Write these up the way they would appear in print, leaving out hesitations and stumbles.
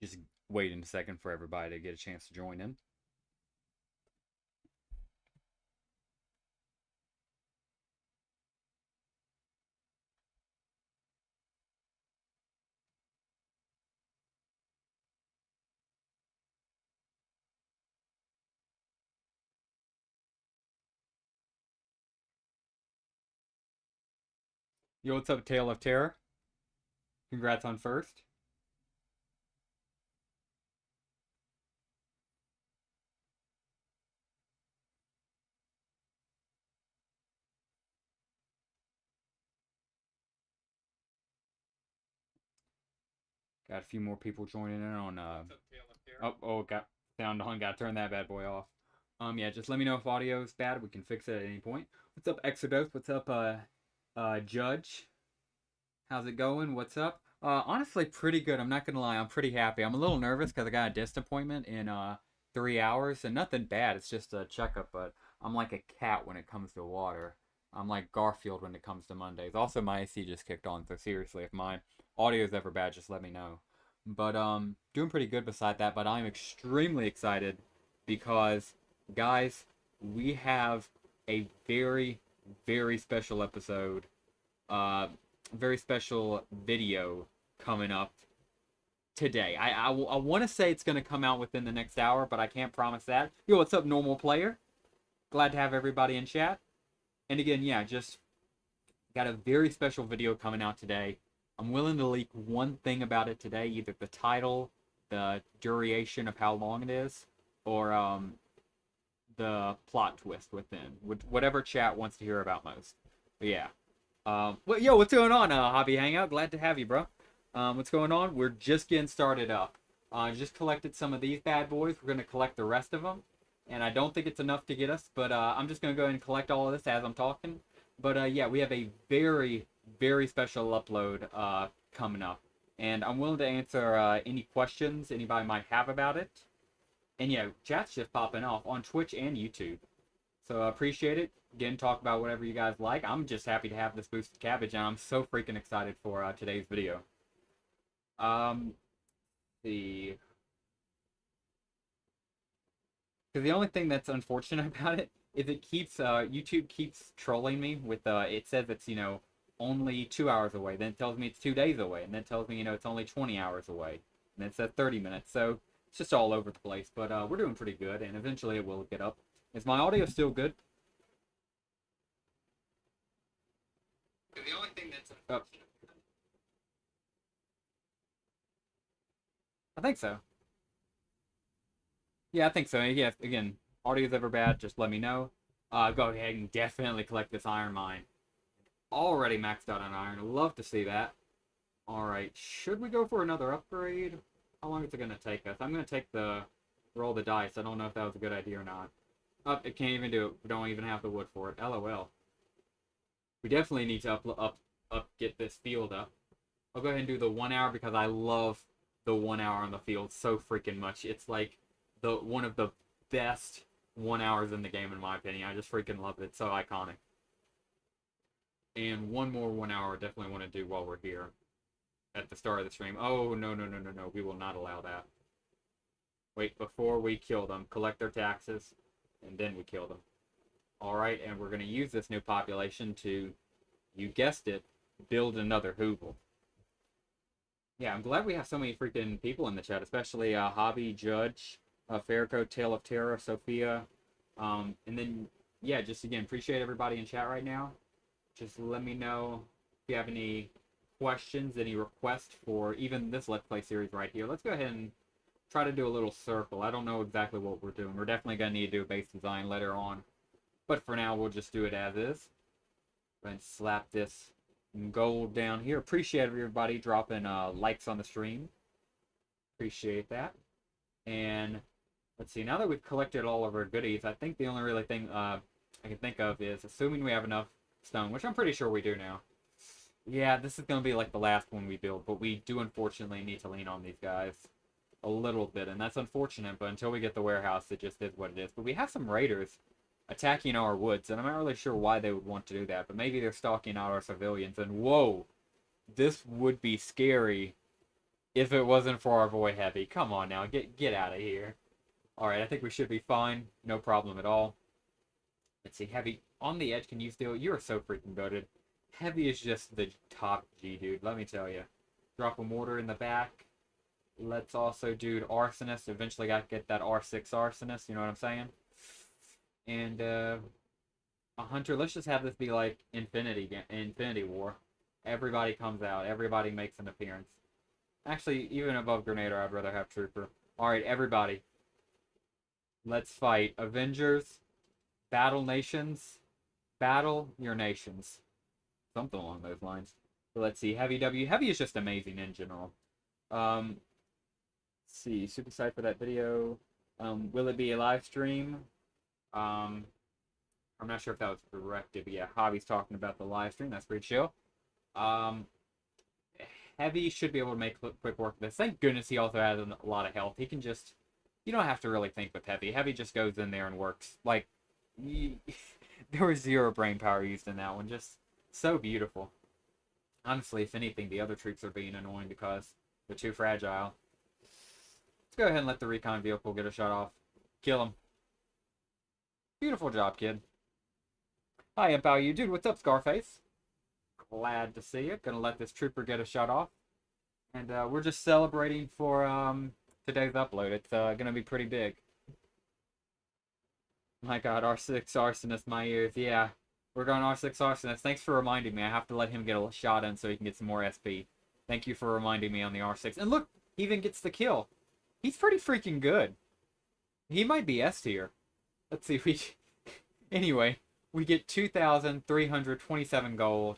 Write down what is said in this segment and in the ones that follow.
Just waiting a second for everybody to get a chance to join in. Yo, what's up, Tale of Terror? Congrats on first. Got a few more people joining in on. Got sound on. Got to turn that bad boy off. Yeah, just let me know if audio is bad. We can fix it at any point. What's up, Exodus? What's up, Judge? How's it going? What's up? Honestly, pretty good. I'm not gonna lie. I'm pretty happy. I'm a little nervous because I got a dentist appointment in 3 hours, and nothing bad. It's just a checkup. But I'm like a cat when it comes to water. I'm like Garfield when it comes to Mondays. Also, my AC just kicked on, so seriously, if my audio is ever bad, just let me know. But doing pretty good beside that. But I'm extremely excited because, guys, we have a very, very special episode. Very special video coming up today. I want to say it's going to come out within the next hour, but I can't promise that. Yo, what's up, normal player? Glad to have everybody in chat. And again, yeah, just got a very special video coming out today. I'm willing to leak one thing about it today, either the title, the duration of how long it is, or the plot twist within. Whatever chat wants to hear about most. But yeah. Yo, what's going on, Hobby Hangout? Glad to have you, bro. What's going on? We're just getting started up. Just collected some of these bad boys. We're going to collect the rest of them. And I don't think it's enough to get us, but I'm just going to go ahead and collect all of this as I'm talking. But yeah, we have a very, very special upload coming up. And I'm willing to answer any questions anybody might have about it. And yeah, chat's just popping off on Twitch and YouTube. So I appreciate it. Again, talk about whatever you guys like. I'm just happy to have this boosted cabbage, and I'm so freaking excited for today's video. The Because the only thing that's unfortunate about it is it keeps YouTube keeps trolling me with it says it's only 2 hours away, then it tells me it's 2 days away, and then it tells me it's only 20 hours away, and then it says 30 minutes. So it's just all over the place, but we're doing pretty good, and eventually it will get up. Is my audio still good? The only thing that's I think so. Yeah, I think so. Yeah, again, audio's ever bad, just let me know. Go ahead and definitely collect this iron mine. Already maxed out on iron. Love to see that. Alright, should we go for another upgrade? How long is it going to take us? I'm going to take the roll the dice. I don't know if that was a good idea or not. It can't even do it. We don't even have the wood for it. LOL. We definitely need to get this field up. I'll go ahead and do the 1 hour because I love the 1 hour on the field so freaking much. It's like one of the best 1 hours in the game in my opinion. I just freaking love it. It's so iconic. And one more 1 hour I definitely want to do while we're here at the start of the stream. Oh, no. We will not allow that. Wait, before we kill them, collect their taxes, and then we kill them. Alright, and we're going to use this new population to, you guessed it, build another Hoovel. Yeah, I'm glad we have so many freaking people in the chat, especially Hobby, Judge, Fairco, Tale of Terror, Sophia. And then, yeah, just again, appreciate everybody in chat right now. Just let me know if you have any questions, any requests for even this Let's Play series right here. Let's go ahead and try to do a little circle. I don't know exactly what we're doing. We're definitely going to need to do a base design later on. But for now, we'll just do it as is. Go ahead and slap this gold down here. Appreciate everybody dropping likes on the stream. Appreciate that. And let's see. Now that we've collected all of our goodies, I think the only really thing I can think of is assuming we have enough stone, which I'm pretty sure we do now. Yeah, this is going to be like the last one we build, but we do unfortunately need to lean on these guys a little bit, and that's unfortunate, but until we get the warehouse, it just is what it is. But we have some raiders attacking our woods, and I'm not really sure why they would want to do that, but maybe they're stalking out our civilians, and whoa, this would be scary If it wasn't for our boy Heavy. Come on now, get out of here. Alright, I think we should be fine. No problem at all. Let's see, Heavy, on the edge, can you steal? You're so freaking goated. Heavy is just the top G, dude, let me tell you. Drop a mortar in the back. Let's also do Arsonist. Eventually got to get that R6 Arsonist, you know what I'm saying? And, a Hunter, let's just have this be like Infinity War. Everybody comes out. Everybody makes an appearance. Actually, even above Grenader, I'd rather have Trooper. Alright, everybody. Let's fight. Avengers, BattleNations, battle your nations. Something along those lines. So let's see. Heavy W. Heavy is just amazing in general. Let's see. Super excited for that video. Will it be a live stream? I'm not sure if that was corrected, but yeah, Hobby's talking about the live stream. That's pretty chill. Heavy should be able to make quick work of this. Thank goodness he also has a lot of health. He can just... You don't have to really think with Heavy. Heavy just goes in there and works. Like, there was zero brain power used in that one. Just so beautiful. Honestly, if anything, the other troops are being annoying because they're too fragile. Let's go ahead and let the recon vehicle get a shot off. Kill him. Beautiful job, kid. Hi, Imp, how you? Dude, what's up, Scarface? Glad to see you. Gonna let this trooper get a shot off. And we're just celebrating for today's upload. It's gonna be pretty big. My god, R6 Arsonist, my ears. Yeah, we're going R6 Arsonist. Thanks for reminding me. I have to let him get a shot in so he can get some more SP. Thank you for reminding me on the R6. And look, he even gets the kill. He's pretty freaking good. He might be S tier. Let's see if we... Anyway, we get 2,327 gold,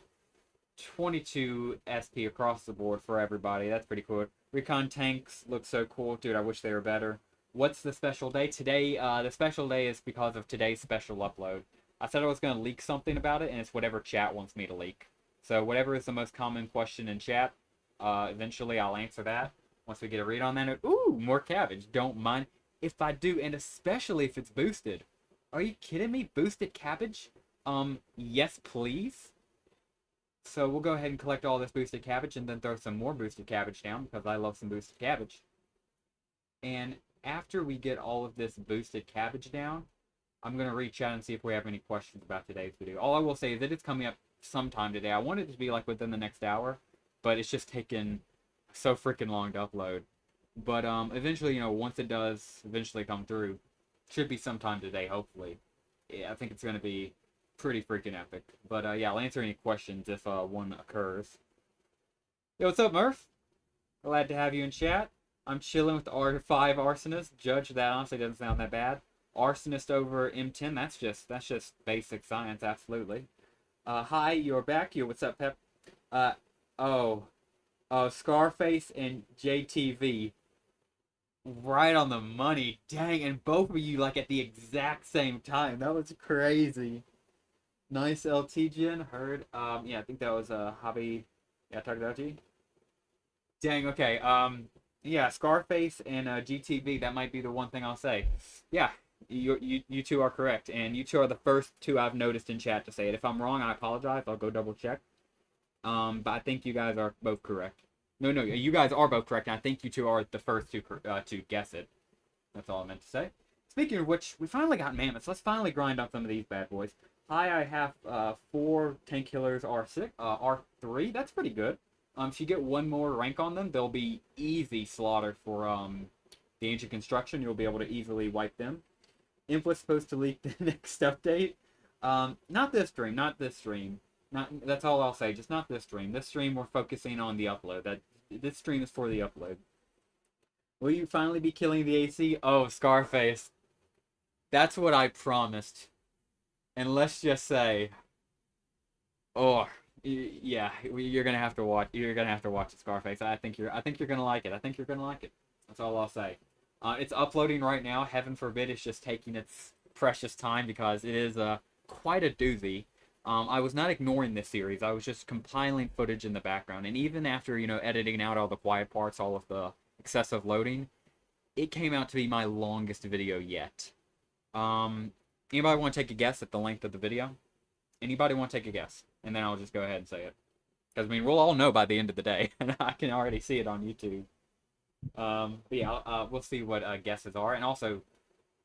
22 SP across the board for everybody. That's pretty cool. Recon tanks look so cool. Dude, I wish they were better. What's the special day? Today, the special day is because of today's special upload. I said I was going to leak something about it, and it's whatever chat wants me to leak. So whatever is the most common question in chat, eventually I'll answer that once we get a read on that. Ooh, more cabbage. Don't mind if I do, and especially if it's boosted. Are you kidding me? Boosted cabbage? Yes, please. So we'll go ahead and collect all this boosted cabbage and then throw some more boosted cabbage down because I love some boosted cabbage. And after we get all of this boosted cabbage down, I'm going to reach out and see if we have any questions about today's video. All I will say is that it's coming up sometime today. I wanted it to be like within the next hour, but it's just taken so freaking long to upload. But eventually, you know, once it does eventually come through, should be sometime today, hopefully. Yeah, I think it's going to be pretty freaking epic. But yeah, I'll answer any questions if one occurs. Yo, what's up, Murph? Glad to have you in chat. I'm chilling with the R5 Arsonist. Judge, that honestly doesn't sound that bad. Arsonist over M10, that's just basic science, absolutely. Hi, you're back. Yo, what's up, Pep? Scarface and JTV. Right on the money. Dang, and both of you like at the exact same time. That was crazy. Nice LT gen. Heard. Yeah, I think that was a hobby. Yeah, talked about LT. Dang, okay. Yeah, Scarface and GTV, that might be the one thing I'll say. Yeah, you two are correct, and you two are the first two I've noticed in chat to say it. If I'm wrong, I apologize. I'll go double check. But I think you guys are both correct. No, you guys are both correct, and I think you two are the first to guess it. That's all I meant to say. Speaking of which, we finally got mammoths. Let's finally grind up some of these bad boys. Hi, I have 4 tank killers R6, R3. That's pretty good. If you get one more rank on them, they'll be easy slaughter for the ancient construction. You'll be able to easily wipe them. Imp was supposed to leak the next update. Not this stream. Not this stream. That's all I'll say. Just not this stream. This stream we're focusing on the upload. This stream is for the upload. Will you finally be killing the AC? Oh, Scarface. That's what I promised. And let's just say, oh, yeah, you're gonna have to watch. You're gonna have to watch it, Scarface. I think you're gonna like it. I think you're gonna like it. That's all I'll say. It's uploading right now. Heaven forbid it's just taking its precious time because it is quite a doozy. I was not ignoring this series. I was just compiling footage in the background, and even after, you know, editing out all the quiet parts, all of the excessive loading, it came out to be my longest video yet. Anybody want to take a guess at the length of the video? Anybody want to take a guess? And then I'll just go ahead and say it. Because, I mean, we'll all know by the end of the day, and I can already see it on YouTube. But yeah, we'll see what guesses are. And also,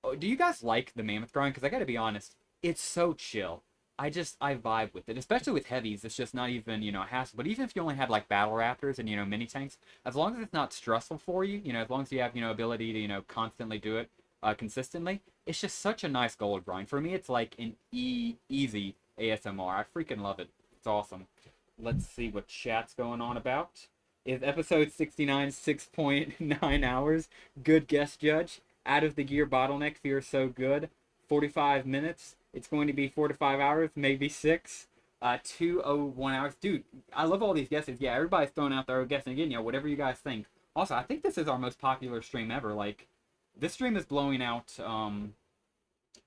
oh, do you guys like the mammoth drawing? Because I gotta be honest, it's so chill. I vibe with it, especially with heavies. It's just not even a hassle. But even if you only had like battle raptors and mini tanks, as long as it's not stressful for you, as long as you have ability to constantly do it consistently, it's just such a nice gold grind. For me, it's like an easy ASMR. I freaking love it. It's awesome. Let's see what chat's going on about. Is episode 69 6.9 hours? Good guess, Judge. Out of the gear bottleneck feels so good. 45 minutes. It's going to be 4 to 5 hours, maybe 6. 201 hours. Dude, I love all these guesses. Yeah, everybody's throwing out their guessing again. Whatever you guys think. Also, I think this is our most popular stream ever. Like, this stream is blowing out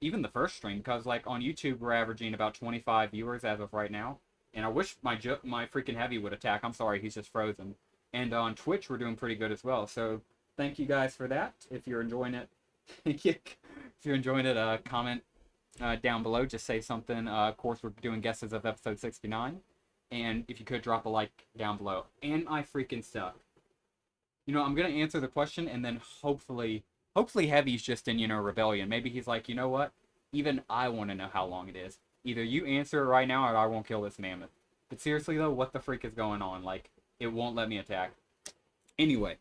even the first stream, because like on YouTube we're averaging about 25 viewers as of right now. And I wish my freaking heavy would attack. I'm sorry, he's just frozen. And on Twitch we're doing pretty good as well. So thank you guys for that. If you're enjoying it, if you're enjoying it, comment down below. Just say something. Of course, we're doing guesses of episode 69. And if you could drop a like down below. And I freaking stuck. I'm gonna answer the question, and then hopefully Heavy's just in rebellion. Maybe he's like, you know what? Even I want to know how long it is. Either you answer it right now, or I won't kill this mammoth. But seriously though, what the freak is going on? Like, it won't let me attack. Anyway,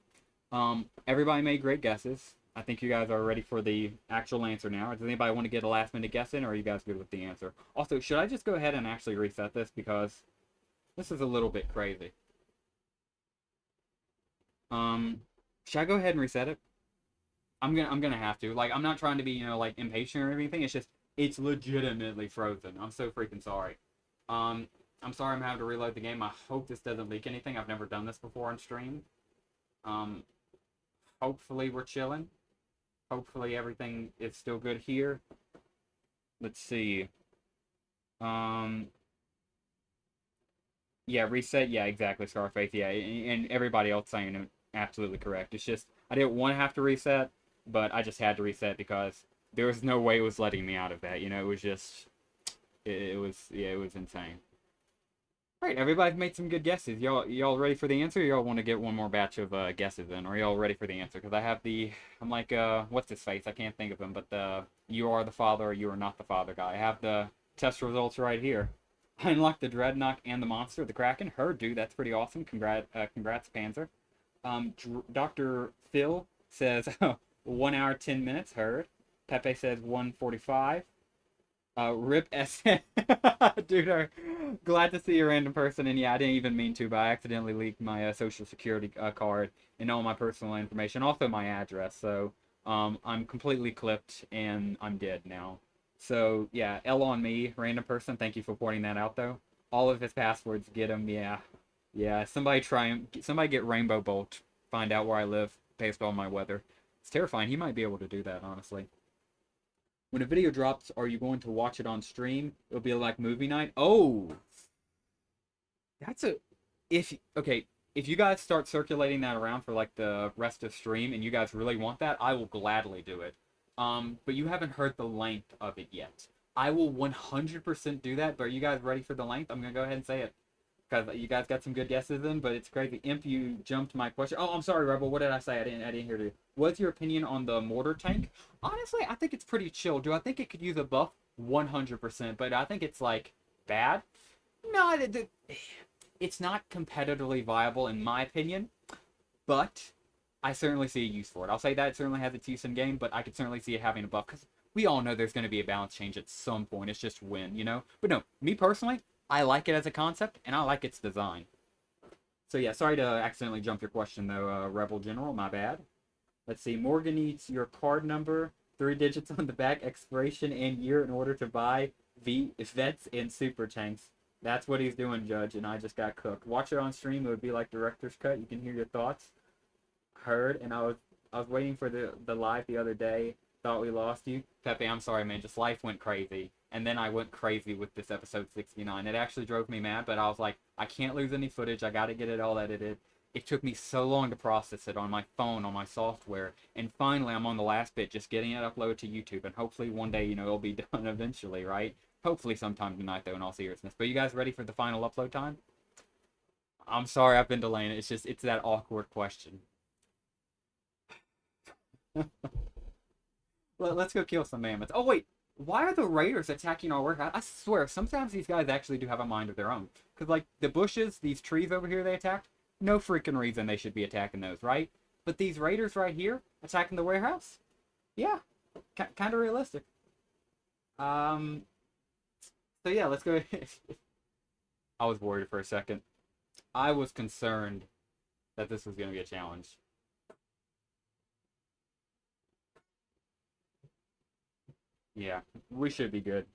everybody made great guesses. I think you guys are ready for the actual answer now. Does anybody want to get a last minute guess in, or are you guys good with the answer? Also, should I just go ahead and actually reset this, because this is a little bit crazy? Should I go ahead and reset it? I'm gonna have to. Like, I'm not trying to be, like impatient or anything. It's legitimately frozen. I'm so freaking sorry. Um, I'm sorry I'm having to reload the game. I hope this doesn't leak anything. I've never done this before on stream. Um, Hopefully we're chilling. Hopefully everything is still good here. Let's see. Um, yeah, reset. Yeah, exactly, Scarface. Yeah, and everybody else saying it absolutely correct. It's just I didn't want to have to reset, but I just had to reset because there was no way it was letting me out of that. It was just it was, yeah, it was insane. All right, everybody's made some good guesses. Y'all ready for the answer? Or y'all want to get one more batch of guesses in? Or are y'all ready for the answer? Because I'm like what's his face? I can't think of him, but the you are the father or you are not the father guy. I have the test results right here. I unlocked the Dreadnought and the monster, the Kraken. Her, dude, that's pretty awesome. Congrats, Panzer. Dr. Phil says 1 hour 10 minutes. Heard. Pepe says 1:45. Rip S. Dude, glad to see a random person. And yeah, I didn't even mean to, but I accidentally leaked my social security card and all my personal information, also my address. So I'm completely clipped and I'm dead now. So yeah, L on me, random person. Thank you for pointing that out, though. All of his passwords, get him. Yeah, yeah. Somebody get Rainbow Bolt. Find out where I live based on my weather. It's terrifying. He might be able to do that, honestly. When a video drops, are you going to watch it on stream? It'll be like movie night. Oh, that's a if okay. If you guys start circulating that around for like the rest of stream, and you guys really want that, I will gladly do it. But you haven't heard the length of it yet. I will 100% do that. But are you guys ready for the length? I'm gonna go ahead and say it, because you guys got some good guesses in. But it's crazy. Imp, you jumped my question. Oh, I'm sorry, Rebel. What did I say? I didn't hear you. What's your opinion on the mortar tank? Honestly, I think it's pretty chill. Do I think it could use a buff? 100%. But I think it's like bad. No, it's not competitively viable in my opinion. But I certainly see a use for it. I'll say that it certainly has its use in game, but I could certainly see it having a buff, because we all know there's going to be a balance change at some point. It's just when. But no, me personally, I like it as a concept, and I like its design. So yeah, sorry to accidentally jump your question though, Rebel General. My bad. Let's see. Morgan needs your card number, 3 digits on the back, expiration, and year in order to buy vets and super tanks. That's what he's doing, Judge, and I just got cooked. Watch it on stream. It would be like director's cut. You can hear your thoughts. Heard, and I was waiting for the live the other day. Thought we lost you, Pepe. I'm sorry, man. Just life went crazy, and then I went crazy with this episode 69. It actually drove me mad, but I was like, I can't lose any footage. I got to get it all edited. It took me so long to process it on my phone, on my software, and finally I'm on the last bit, just getting it uploaded to YouTube, and hopefully one day, it'll be done eventually, right? Hopefully sometime tonight, though, in all seriousness. But you guys ready for the final upload time? I'm sorry I've been delaying it. It's that awkward question. Let's go kill some mammoths. Oh wait, why are the raiders attacking our warehouse? I swear, sometimes these guys actually do have a mind of their own. Cause like the bushes, these trees over here they attacked, no freaking reason they should be attacking those, right? But these raiders right here attacking the warehouse, yeah, kind of realistic. Um, so yeah, let's go. I was worried for a second. I was concerned that this was gonna be a challenge. Yeah, we should be good.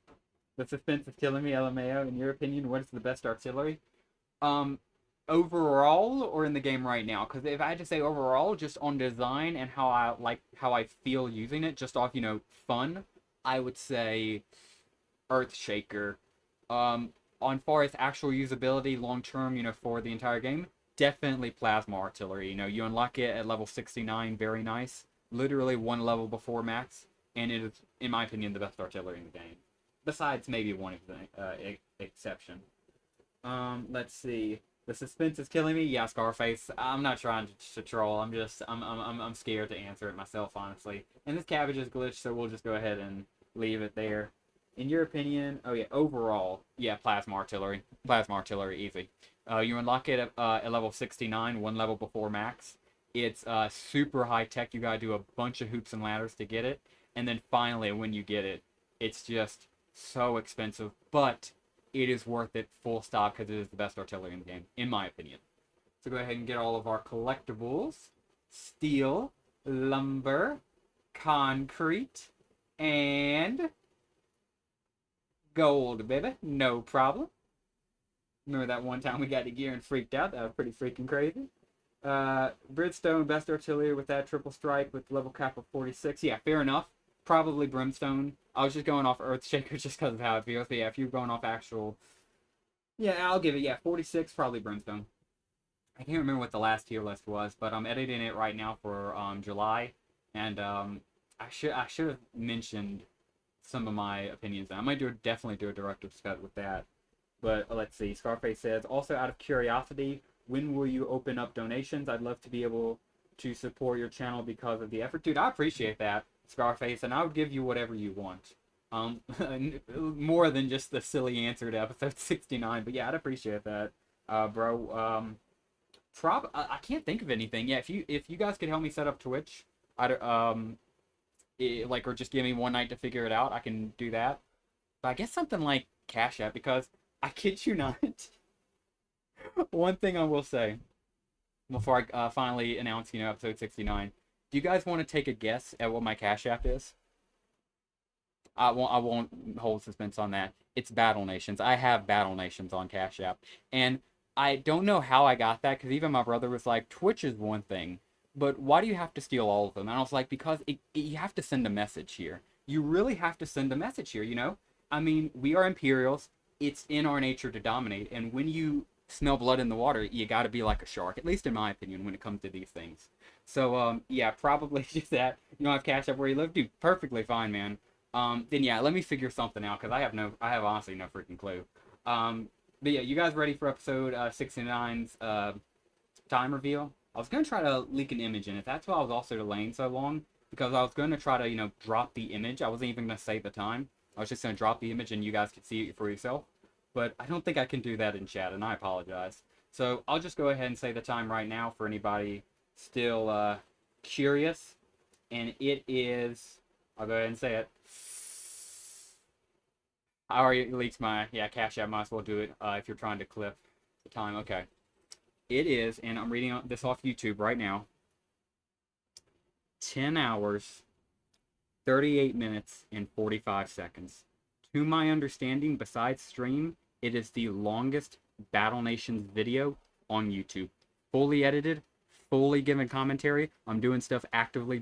The suspense is killing me, LMAO. In your opinion, what is the best artillery? Um, Overall or in the game right now? Because if I had to say overall, just on design and how I feel using it, just off fun, I would say Earthshaker. Um, on far as actual usability long term, for the entire game, definitely Plasma Artillery. You unlock it at level 69, very nice. Literally one level before max, and it is, in my opinion, the best artillery in the game. Besides maybe one exception. Let's see. The suspense is killing me. Yeah, Scarface. I'm not trying to troll. I'm scared to answer it myself, honestly. And this cabbage is glitched, so we'll just go ahead and leave it there. In your opinion, oh yeah, overall, yeah, Plasma Artillery. Plasma Artillery, easy. You unlock it at level 69, one level before max. It's super high tech. You gotta do a bunch of hoops and ladders to get it. And then finally, when you get it, it's just so expensive. But it is worth it full stop because it is the best artillery in the game, in my opinion. So go ahead and get all of our collectibles. Steel, lumber, concrete, and gold, baby. No problem. Remember that one time we got the gear and freaked out? That was pretty freaking crazy. Brimstone, best artillery with that triple strike with level cap of 46. Yeah, fair enough. Probably Brimstone. I was just going off Earthshaker just because of how it feels. But yeah, if you're going off actual... Yeah, I'll give it. Yeah, 46, probably Brimstone. I can't remember what the last tier list was, but I'm editing it right now for July. And I should have mentioned some of my opinions. I might definitely do a director's cut with that. But let's see. Scarface says, also out of curiosity, when will you open up donations? I'd love to be able to support your channel because of the effort. Dude, I appreciate that, Scarface, and I would give you whatever you want. More than just the silly answer to episode 69, but yeah, I'd appreciate that, bro. I can't think of anything. Yeah, if you guys could help me set up Twitch, or just give me one night to figure it out, I can do that. But I guess something like Cash App, because I kid you not. One thing I will say before I finally announce, episode 69. Do you guys want to take a guess at what my Cash App is? I won't hold suspense on that. It's BattleNations. I have BattleNations on Cash App. And I don't know how I got that, because even my brother was like, Twitch is one thing, but why do you have to steal all of them? And I was like, because you have to send a message here. You really have to send a message here, I mean, we are Imperials. It's in our nature to dominate. And when you smell blood in the water, you got to be like a shark, at least in my opinion, when it comes to these things. So, yeah, probably just that. You don't have Cash App where you live? Dude, perfectly fine, man. Then yeah, let me figure something out, because I have honestly no freaking clue. But yeah, you guys ready for episode 69's time reveal? I was gonna try to leak an image in it. That's why I was also delaying so long, because I was gonna try to drop the image. I wasn't even gonna say the time. I was just gonna drop the image and you guys could see it for yourself. But I don't think I can do that in chat, and I apologize. So I'll just go ahead and say the time right now for anybody still curious, and it is. I'll go ahead and say it. I already leaked my Cash App. Might as well do it if you're trying to clip the time. Okay, it is, and I'm reading this off YouTube right now. 10 hours, 38 minutes, and 45 seconds. To my understanding, besides stream, it is the longest BattleNations video on YouTube. Fully edited, fully given commentary. I'm doing stuff actively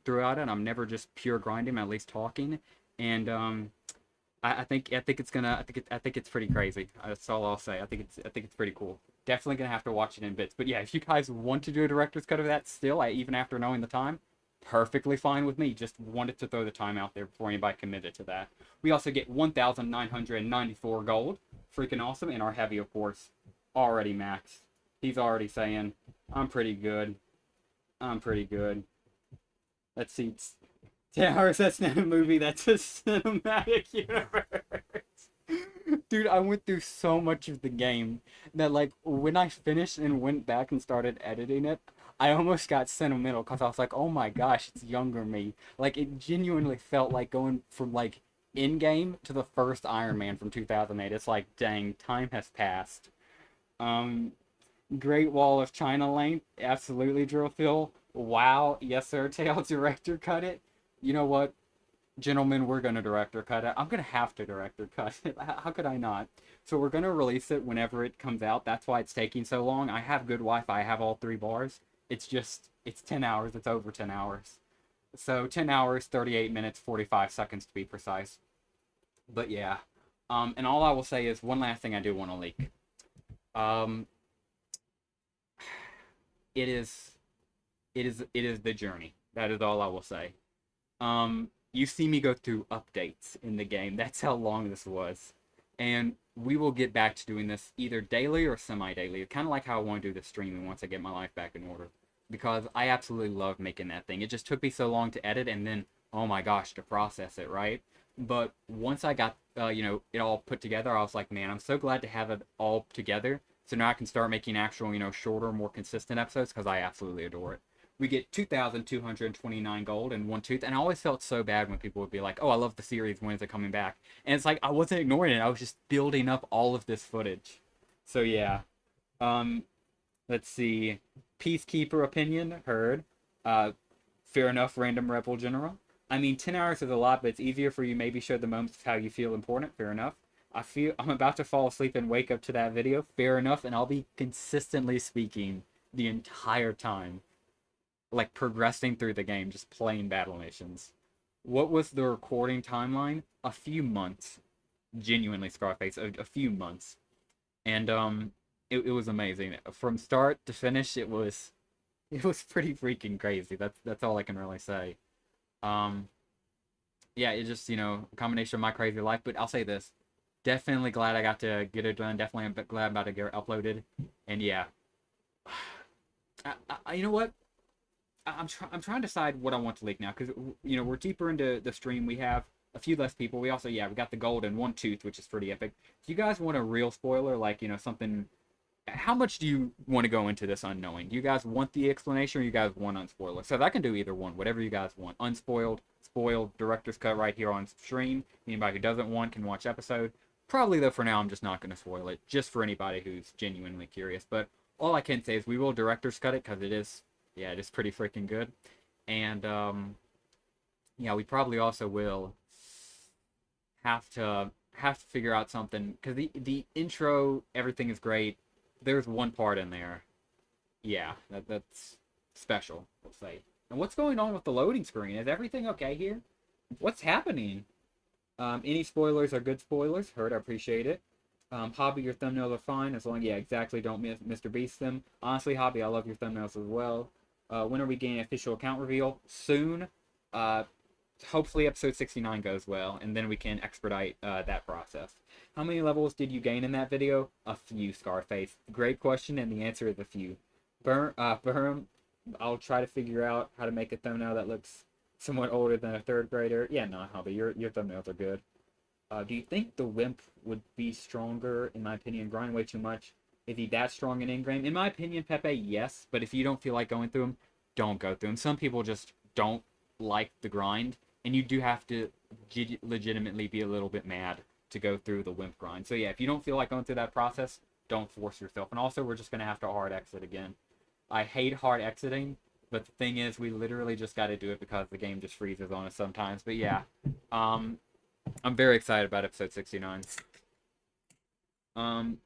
throughout it. I'm never just pure grinding. I'm at least talking, and I think it's pretty crazy. That's all I'll say. I think it's pretty cool. Definitely gonna have to watch it in bits. But yeah, if you guys want to do a director's cut of that still, even after knowing the time, perfectly fine with me. Just wanted to throw the time out there before anybody committed to that. We also get 1,994 gold. Freaking awesome. And our heavy, of course, already maxed. He's already saying, I'm pretty good. I'm pretty good. Let's see. 10 hours, that's not a movie, that's a cinematic universe. Dude, I went through so much of the game that, like, when I finished and went back and started editing it, I almost got sentimental because I was like, oh my gosh, it's younger me. Like, it genuinely felt like going from, like, in game to the first Iron Man from 2008. It's like, dang, time has passed. Um, Great Wall of China length, absolutely, Drill Phil. Wow, yes, sir, Tail director cut it. You know what? Gentlemen, we're gonna director cut it. I'm gonna have to director cut it. How could I not? So we're gonna release it whenever it comes out. That's why it's taking so long. I have good Wi-Fi. I have all three bars. It's just it's 10 hours. It's over 10 hours. So 10 hours, 38 minutes, 45 seconds to be precise. But yeah. And all I will say is one last thing I do want to leak. Um, it is it is the journey. That is all I will say. You see me go through updates in the game. That's how long this was. And we will get back to doing this either daily or semi-daily. Kind of like how I want to do the streaming once I get my life back in order. Because I absolutely love making that thing. It just took me so long to edit and then, oh my gosh, to process it, right? But once I got, it all put together, I was like, man, I'm so glad to have it all together. So now I can start making actual, shorter, more consistent episodes because I absolutely adore it. We get 2,229 gold and one tooth. And I always felt so bad when people would be like, oh, I love the series. When is it coming back? And it's like, I wasn't ignoring it. I was just building up all of this footage. So yeah. Um, let's see. Peacekeeper opinion, heard. Uh, Fair enough, random rebel general. I mean, 10 hours is a lot, but it's easier for you maybe show the moments of how you feel important. Fair enough. I feel I'm about to fall asleep and wake up to that video. Fair enough, and I'll be consistently speaking the entire time, like progressing through the game, just playing BattleNations. What was the recording timeline? A few months. Genuinely, Scarface, a few months. And it was amazing. From start to finish, it was pretty freaking crazy. That's all I can really say. Um, yeah, it's just a combination of my crazy life. But I'll say this: definitely glad I got to get it done. Definitely I'm glad about to get it uploaded. And yeah, you know what? I'm trying to decide what I want to leak now because we're deeper into the stream. We have a few less people. We also we got the golden one tooth, which is pretty epic. If you guys want a real spoiler, like something, how much do you want to go into this unknowing? Do you guys want the explanation or you guys want unspoiler? So I can do either one, whatever you guys want. Unspoiled, spoiled, director's cut right here on stream. Anybody who doesn't want can watch episode. Probably though for now I'm just not going to spoil it, just for anybody who's genuinely curious. But all I can say is we will director's cut it because it is pretty freaking good. And yeah, we probably also will have to figure out something because the intro, everything is great. There's one part in there, yeah, that's special, we'll say. And what's going on with the loading screen? Is everything okay here? What's happening? Any spoilers are good spoilers. Heard, I appreciate it. Hobby, your thumbnails are fine as long, yeah, exactly. Don't miss Mr. Beast them. Honestly, Hobby, I love your thumbnails as well. When are we getting official account reveal? Soon. Uh, Hopefully episode 69 goes well, and then we can expedite that process. How many levels did you gain in that video? A few, Scarface. Great question, and the answer is a few. Burm, I'll try to figure out how to make a thumbnail that looks somewhat older than a third grader. Yeah, no, Hobby, your thumbnails are good. Do you think the Wimp would be stronger? In my opinion, grind way too much. Is he that strong in in-game? In my opinion, Pepe, yes. But if you don't feel like going through him, don't go through him. Some people just don't like the grind, and you do have to legitimately be a little bit mad to go through the Wimp grind. So yeah, if you don't feel like going through that process, don't force yourself. And also, we're just going to have to hard exit again. I hate hard exiting, but the thing is, we literally just got to do it because the game just freezes on us sometimes. But yeah, I'm very excited about episode 69.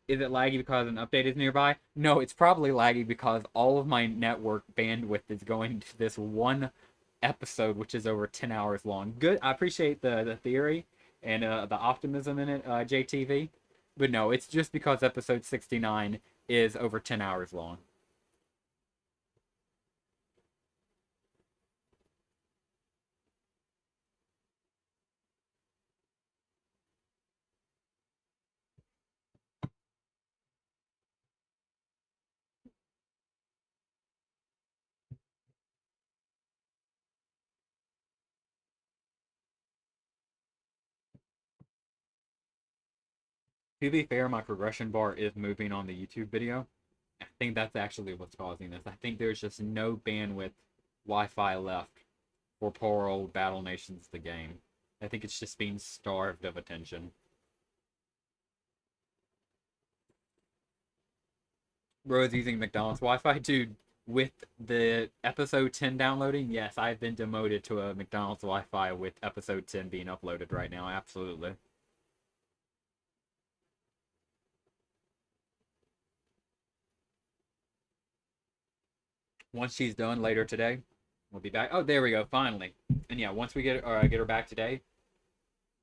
Is it laggy because an update is nearby? No, it's probably laggy because all of my network bandwidth is going to this one episode, which is over 10 hours long. Good, I appreciate the theory and the optimism in it, JTV. But no, it's just because episode 69 is over 10 hours long. To be fair, my progression bar is moving on the YouTube video. I think that's actually what's causing this. I think there's just no bandwidth Wi-Fi left for poor old BattleNations the game. I think it's just being starved of attention. Bro is using McDonald's Wi-Fi. Dude, with the episode 10 downloading, yes, I've been demoted to a McDonald's Wi-Fi with episode 10 being uploaded right now. Absolutely. Once she's done later today, we'll be back. Oh, there we go, finally. And yeah, once we get her back today,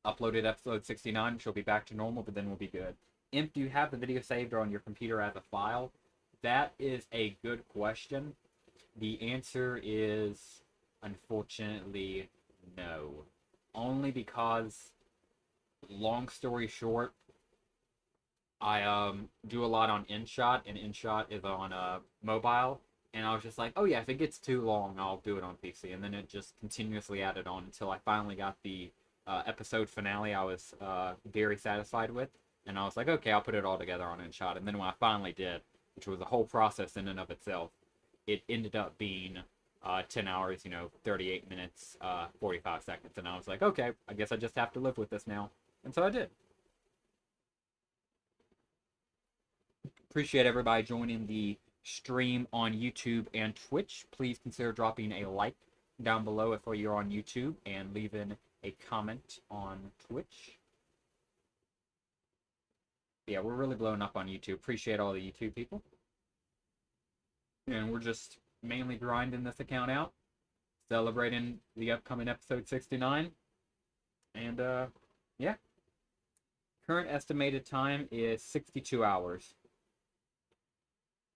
uploaded episode 69, she'll be back to normal, but then we'll be good. Imp, do you have the video saved or on your computer as a file? That is a good question. The answer is, unfortunately, no. Only because, long story short, I do a lot on InShot, and InShot is on mobile. And I was just like, oh yeah, if it gets too long, I'll do it on PC. And then it just continuously added on until I finally got the episode finale I was very satisfied with. And I was like, okay, I'll put it all together on InShot. And then when I finally did, which was a whole process in and of itself, it ended up being 10 hours, 38 minutes, 45 seconds. And I was like, okay, I guess I just have to live with this now. And so I did. Appreciate everybody joining the stream on YouTube and Twitch. Please consider dropping a like down below if you're on YouTube and leaving a comment on Twitch. Yeah, we're really blowing up on YouTube. Appreciate all the YouTube people. And we're just mainly grinding this account out, celebrating the upcoming episode 69. And yeah. Current estimated time is 62 hours.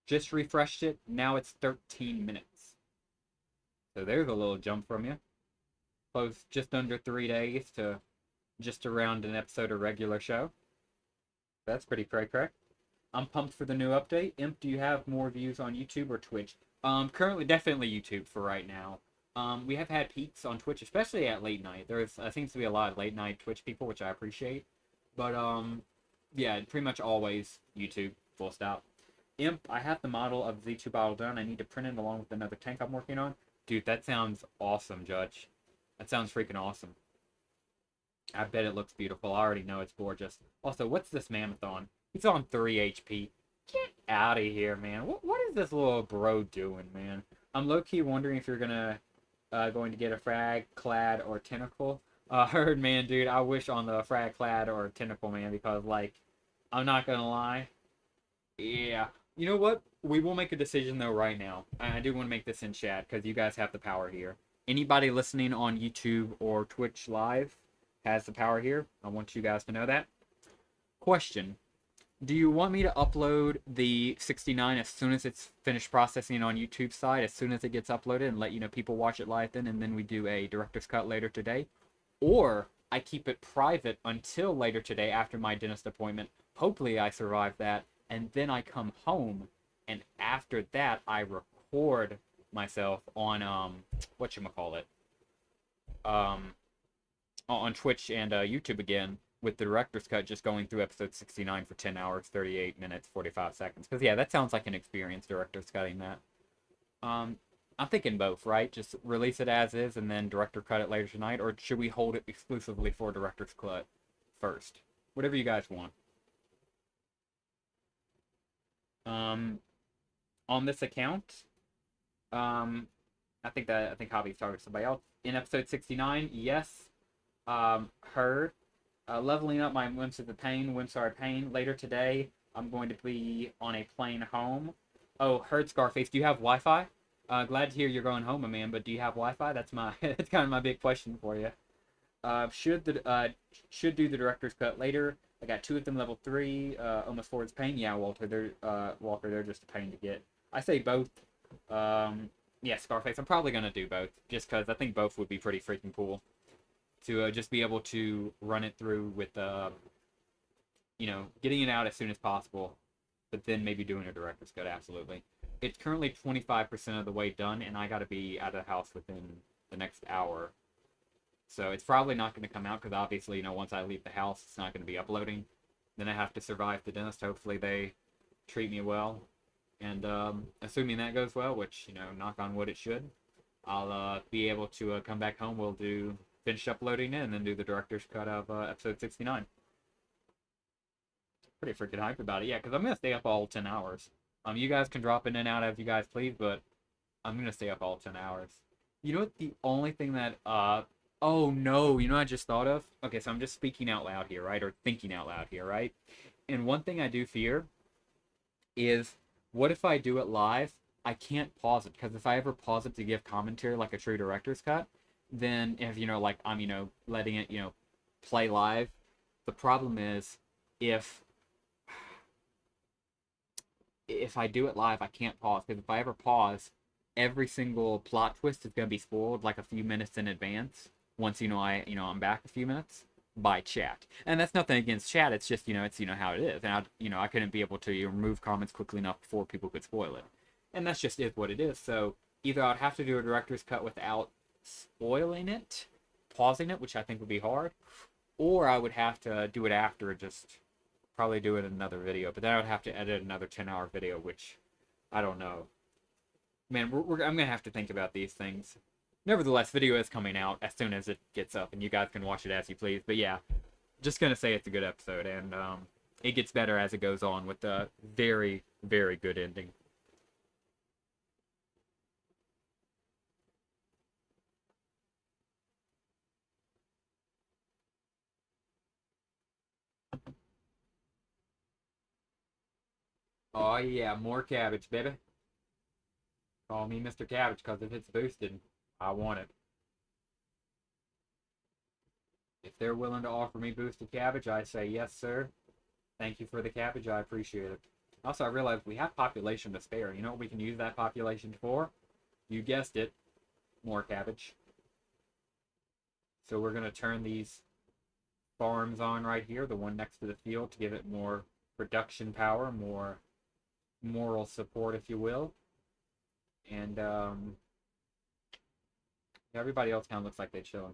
Just refreshed it. Now it's 13 minutes. So there's a little jump from you. Close just under 3 days to just around an episode of regular show. That's pretty cray-cray. I'm pumped for the new update. Imp, do you have more views on YouTube or Twitch? Currently, definitely YouTube for right now. We have had peaks on Twitch, especially at late night. There seems to be a lot of late night Twitch people, which I appreciate. But, yeah, pretty much always YouTube, full stop. Imp, I have the model of Z2 bottle done. I need to print it along with another tank I'm working on. Dude, that sounds awesome, Judge. That sounds freaking awesome. I bet it looks beautiful. I already know it's gorgeous. Also, what's this mammoth on? He's on 3 HP. Get out of here, man. What is this little bro doing, man? I'm low-key wondering if you're going to get a frag, clad, or tentacle. Heard, man, dude. I wish on the frag, clad, or tentacle, man, because, like, I'm not going to lie. Yeah. You know what? We will make a decision, though, right now. I do want to make this in chat, because you guys have the power here. Anybody listening on YouTube or Twitch Live has the power here. I want you guys to know that. Question. Do you want me to upload the 69 as soon as it's finished processing on YouTube side, as soon as it gets uploaded, and let people watch it live then, and then we do a director's cut later today? Or I keep it private until later today after my dentist appointment. Hopefully I survive that. And then I come home, and after that, I record myself on, whatchamacallit, on Twitch and YouTube again, with the director's cut, just going through episode 69 for 10 hours, 38 minutes, 45 seconds. Because, yeah, that sounds like an experience, director's cutting that. I'm thinking both, right? Just release it as is, and then director cut it later tonight, or should we hold it exclusively for director's cut first? Whatever you guys want. On this account, I think Hobby's targeted somebody else. In episode 69, yes, heard. Leveling up my Winds of the Pain, Windstar Pain. Later today, I'm going to be on a plane home. Oh, heard Scarface. Do you have Wi-Fi? Glad to hear you're going home, my man, but do you have Wi-Fi? That's that's kind of my big question for you. Should do the director's cut later. I got 2 of them level 3, almost forwards pain. Yeah, Walker, they're just a pain to get. I say both. Yeah, Scarface, I'm probably going to do both, just because I think both would be pretty freaking cool. To just be able to run it through with, getting it out as soon as possible, but then maybe doing a director's cut, absolutely. It's currently 25% of the way done, and I got to be out of the house within the next hour. So it's probably not going to come out, because obviously, once I leave the house, it's not going to be uploading. Then I have to survive the dentist. Hopefully they treat me well. And assuming that goes well, which, knock on wood it should, I'll be able to come back home. We'll finish uploading it and then do the director's cut of episode 69. Pretty freaking hyped about it. Yeah, because I'm going to stay up all 10 hours. You guys can drop in and out as you guys please, but I'm going to stay up all 10 hours. You know what? The only thing that, oh no, I just thought of? Okay, so I'm just speaking out loud here, right? Or thinking out loud here, right? And one thing I do fear is, what if I do it live? I can't pause it, because if I ever pause it to give commentary like a true director's cut, then if, like, I'm, letting it, play live, the problem is, if I do it live, I can't pause, because if I ever pause, every single plot twist is going to be spoiled like a few minutes in advance, once, I'm back a few minutes, by chat. And that's nothing against chat, it's just, it's, how it is. And, I couldn't be able to remove comments quickly enough before people could spoil it. And that's just what it is. So, either I'd have to do a director's cut without spoiling it, pausing it, which I think would be hard, or I would have to do it after, just probably do it in another video. But then I would have to edit another 10-hour video, which, I don't know. Man, I'm going to have to think about these things. Nevertheless, video is coming out as soon as it gets up, and you guys can watch it as you please. But yeah, just going to say it's a good episode, and it gets better as it goes on with a very, very good ending. Oh yeah, more cabbage, baby. Call me Mr. Cabbage, because if it's boosted, I want it. If they're willing to offer me boosted cabbage, I say yes, sir. Thank you for the cabbage, I appreciate it. Also, I realized we have population to spare. You know what we can use that population for? You guessed it, more cabbage. So we're going to turn these farms on right here, the one next to the field, to give it more production power, more moral support, if you will. And everybody else kind of looks like they're chilling,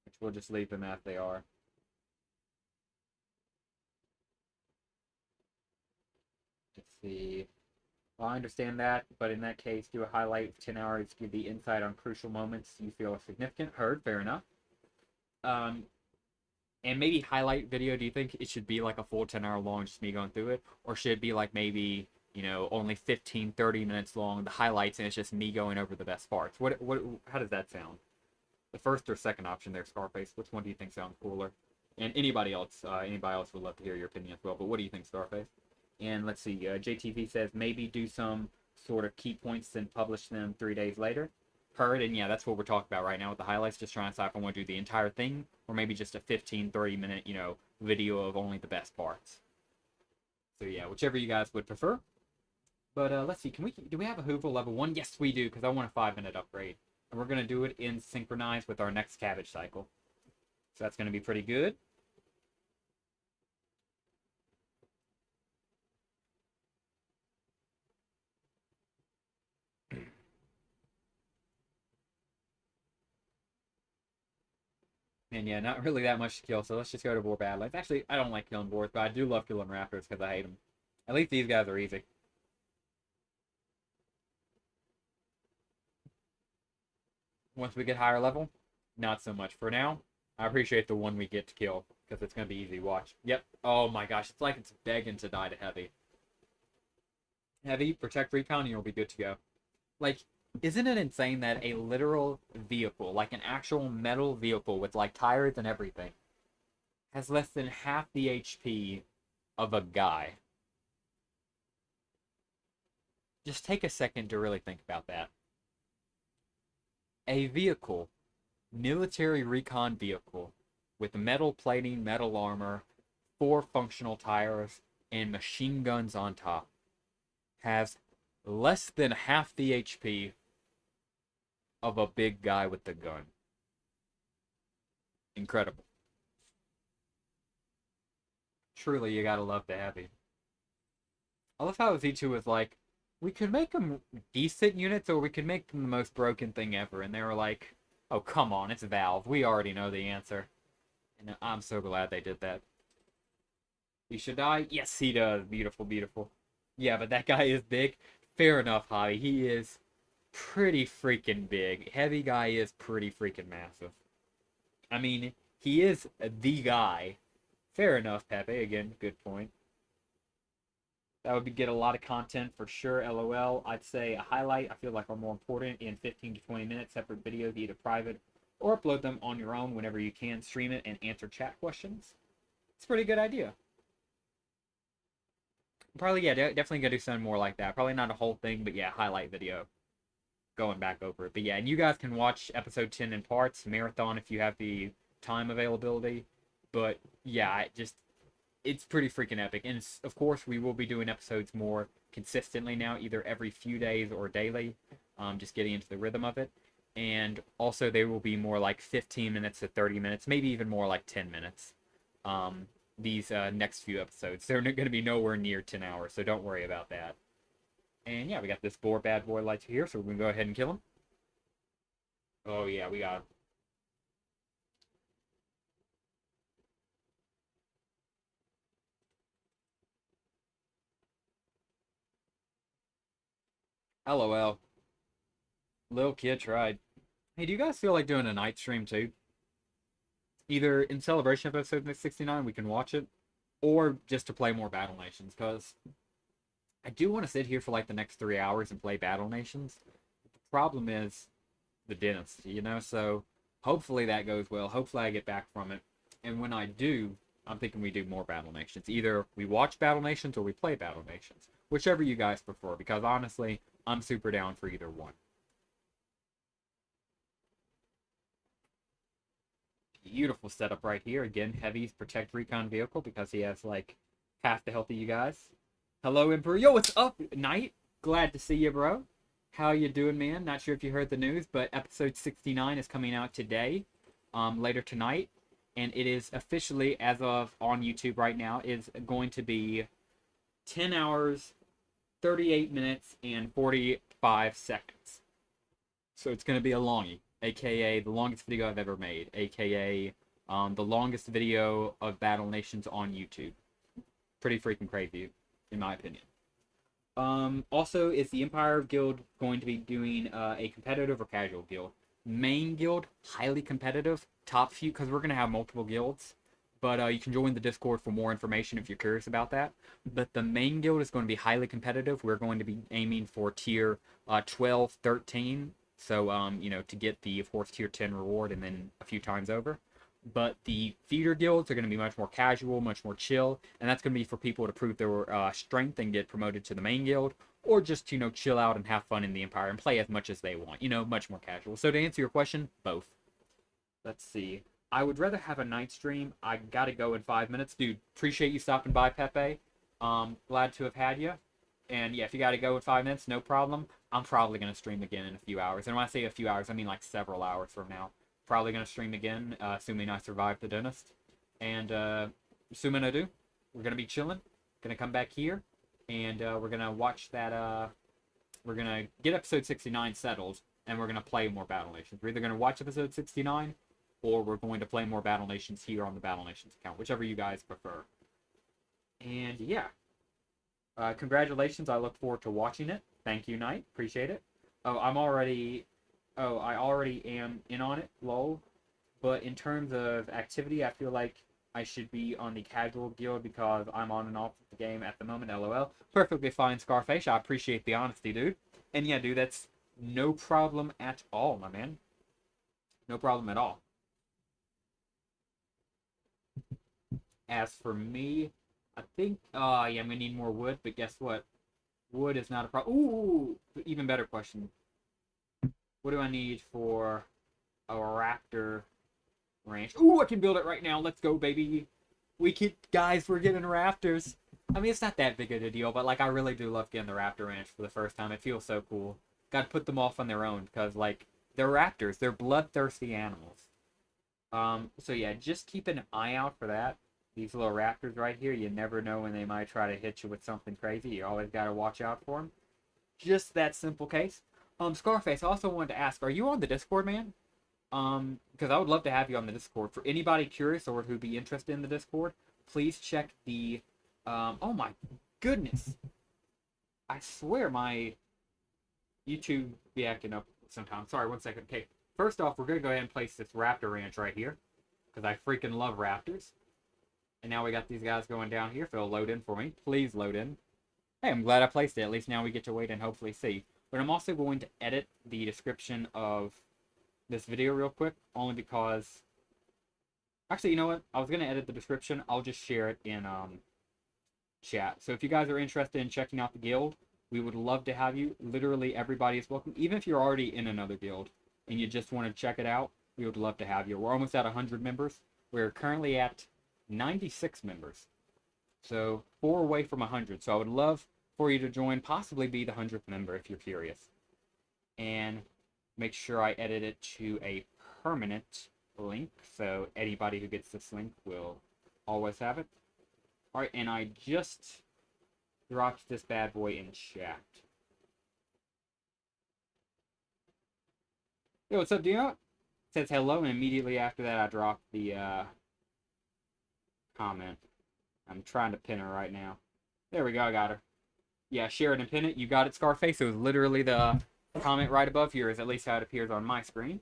which we'll just leave them as they are. Let's see. Well, I understand that, but in that case, do a highlight of 10 hours, give the insight on crucial moments you feel are significant. Heard, fair enough. And maybe highlight video, do you think it should be like a full 10-hour long, just me going through it? Or should it be like maybe, only 15, 30 minutes long, the highlights, and it's just me going over the best parts? How does that sound? The first or second option there, Scarface, which one do you think sounds cooler? And anybody else would love to hear your opinion as well, but what do you think, Scarface? And let's see, JTV says maybe do some sort of key points and publish them 3 days later. Heard, and yeah, that's what we're talking about right now with the highlights, just trying to decide if I want to do the entire thing, or maybe just a 15, 30-minute, video of only the best parts. So yeah, whichever you guys would prefer. But let's see, do we have a Hoover level 1? Yes, we do, because I want a 5-minute upgrade. And we're going to do it in synchronized with our next cabbage cycle. So that's going to be pretty good. And yeah, not really that much to kill, so let's just go to boar BattleNations. Actually, I don't like killing boars, but I do love killing raptors because I hate them. At least these guys are easy. Once we get higher level, not so much. For now, I appreciate the one we get to kill, because it's going to be easy. Watch. Yep. Oh my gosh, it's like it's begging to die to Heavy. Heavy, protect recon, and you'll be good to go. Like, isn't it insane that a literal vehicle, like an actual metal vehicle with like tires and everything, has less than half the HP of a guy? Just take a second to really think about that. A vehicle, military recon vehicle, with metal plating, metal armor, 4 functional tires, and machine guns on top, has less than half the HP of a big guy with the gun. Incredible. Truly, you gotta love the Heavy. I love how Z2 was like, we could make them decent units, or we could make them the most broken thing ever. And they were like, oh, come on, it's Valve. We already know the answer. And I'm so glad they did that. He should die. Yes, he does. Beautiful, beautiful. Yeah, but that guy is big. Fair enough, Javi. He is pretty freaking big. Heavy guy is pretty freaking massive. I mean, he is the guy. Fair enough, Pepe. Again, good point. That would be, get a lot of content for sure. LOL. I'd say a highlight I feel like are more important in 15 to 20 minutes. Separate videos, either private or upload them on your own whenever you can. Stream it and answer chat questions. It's a pretty good idea. Probably, yeah, definitely gonna do something more like that. Probably not a whole thing, but yeah, highlight video. Going back over it. But yeah, and you guys can watch episode 10 in parts, marathon if you have the time availability. But yeah, it's pretty freaking epic. And of course, we will be doing episodes more consistently now, either every few days or daily. Just getting into the rhythm of it. And also, they will be more like 15 minutes to 30 minutes, maybe even more like 10 minutes. These next few episodes. They're going to be nowhere near 10 hours, so don't worry about that. And yeah, we got this boar bad boy light here, so we're going to go ahead and kill him. Oh yeah, we got him. LOL. Little kid tried. Hey, do you guys feel like doing a night stream too? Either in celebration of episode 69, we can watch it, or just to play more BattleNations, because I do want to sit here for like the next 3 hours and play BattleNations. The problem is the dentist, you know, so hopefully that goes well. Hopefully I get back from it. And when I do, I'm thinking we do more BattleNations. Either we watch BattleNations or we play BattleNations. Whichever you guys prefer, because honestly, I'm super down for either one. Beautiful setup right here. Again, Heavy's Protect Recon vehicle because he has like half the health of you guys. Hello, Emperor. Yo, what's up, Knight? Glad to see you, bro. How you doing, man? Not sure if you heard the news, but episode 69 is coming out today, later tonight. And it is officially, as of on YouTube right now, is going to be 10 hours, 38 minutes, and 45 seconds. So it's going to be a longie, aka the longest video I've ever made, aka the longest video of BattleNations on YouTube. Pretty freaking crazy, in my opinion. Also, is the Empire Guild going to be doing a competitive or casual guild? Main guild, highly competitive. Top few, because we're going to have multiple guilds. But you can join the Discord for more information if you're curious about that. But the main guild is going to be highly competitive. We're going to be aiming for tier 12, 13. So, you know, to get the, of course, tier 10 reward and then a few times over. But the feeder guilds are going to be much more casual, much more chill, and that's going to be for people to prove their strength and get promoted to the main guild, or just, you know, chill out and have fun in the Empire and play as much as they want. You know, much more casual. So to answer your question, both. Let's see. I would rather have a night stream. I gotta go in 5 minutes. Dude, appreciate you stopping by, Pepe. Glad to have had you. And yeah, if you gotta go in 5 minutes, no problem. I'm probably gonna stream again in a few hours. And when I say a few hours, I mean like several hours from now. Probably gonna stream again, assuming I survive the dentist. And assuming I do, we're gonna be chilling. Gonna come back here, and we're gonna watch that. We're gonna get episode 69 settled, and we're gonna play more BattleNations. We're either gonna watch episode 69, or we're going to play more BattleNations here on the BattleNations account, whichever you guys prefer. And yeah, congratulations. I look forward to watching it. Thank you, Knight. Appreciate it. Oh, I already am in on it, lol. But in terms of activity, I feel like I should be on the casual guild because I'm on and off the game at the moment, lol. Perfectly fine, Scarface. I appreciate the honesty, dude. And yeah, dude, that's no problem at all, my man. No problem at all. As for me, I think, yeah, I'm gonna need more wood, but guess what? Wood is not a problem. Ooh, even better question. What do I need for a raptor ranch? Ooh, I can build it right now. Let's go, baby. Guys, we're getting rafters. I mean, it's not that big of a deal, but like, I really do love getting the raptor ranch for the first time. It feels so cool. Gotta put them off on their own, because like, they're raptors. They're bloodthirsty animals. So yeah, just keep an eye out for that. These little raptors right here, you never know when they might try to hit you with something crazy. You always gotta watch out for them. Just that simple case. Scarface, I also wanted to ask, are you on the Discord, man? Because I would love to have you on the Discord. For anybody curious or who'd be interested in the Discord, please check the Oh my goodness. I swear my YouTube be acting up sometimes. Sorry, 1 second. Okay, first off, we're going to go ahead and place this Raptor Ranch right here. Because I freaking love Raptors. And now we got these guys going down here. If it'll load in for me. Please load in. Hey, I'm glad I placed it. At least now we get to wait and hopefully see. But I'm also going to edit the description of this video real quick. Only because... Actually, you know what? I was going to edit the description. I'll just share it in chat. So if you guys are interested in checking out the guild, we would love to have you. Literally everybody is welcome. Even if you're already in another guild and you just want to check it out, we would love to have you. We're almost at 100 members. We're currently at 96 members. So 4 away from 100. So I would love for you to join, possibly be the 100th member if you're curious. And make sure I edit it to a permanent link. So anybody who gets this link will always have it. Alright, and I just dropped this bad boy in chat. Yo, what's up, Dio? It says hello, and immediately after that I dropped the comment. I'm trying to pin her right now. There we go, I got her. Yeah, share it and pin it. You got it, Scarface. It was literally the comment right above yours, at least how it appears on my screen.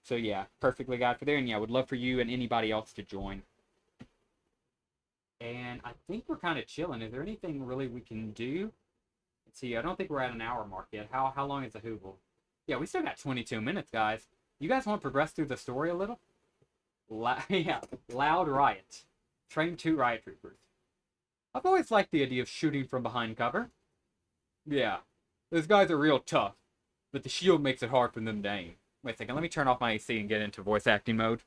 So yeah, perfectly got it for there. And yeah, would love for you and anybody else to join. And I think we're kind of chilling. Is there anything really we can do? Let's see, I don't think we're at an hour mark yet. How long is the Hoovel? Yeah, we still got 22 minutes, guys. You guys want to progress through the story a little? Yeah, Loud Riot. Train 2 Riot Troopers. I've always liked the idea of shooting from behind cover. Yeah, those guys are real tough, but the shield makes it hard for them to aim. Wait a second, let me turn off my AC and get into voice acting mode.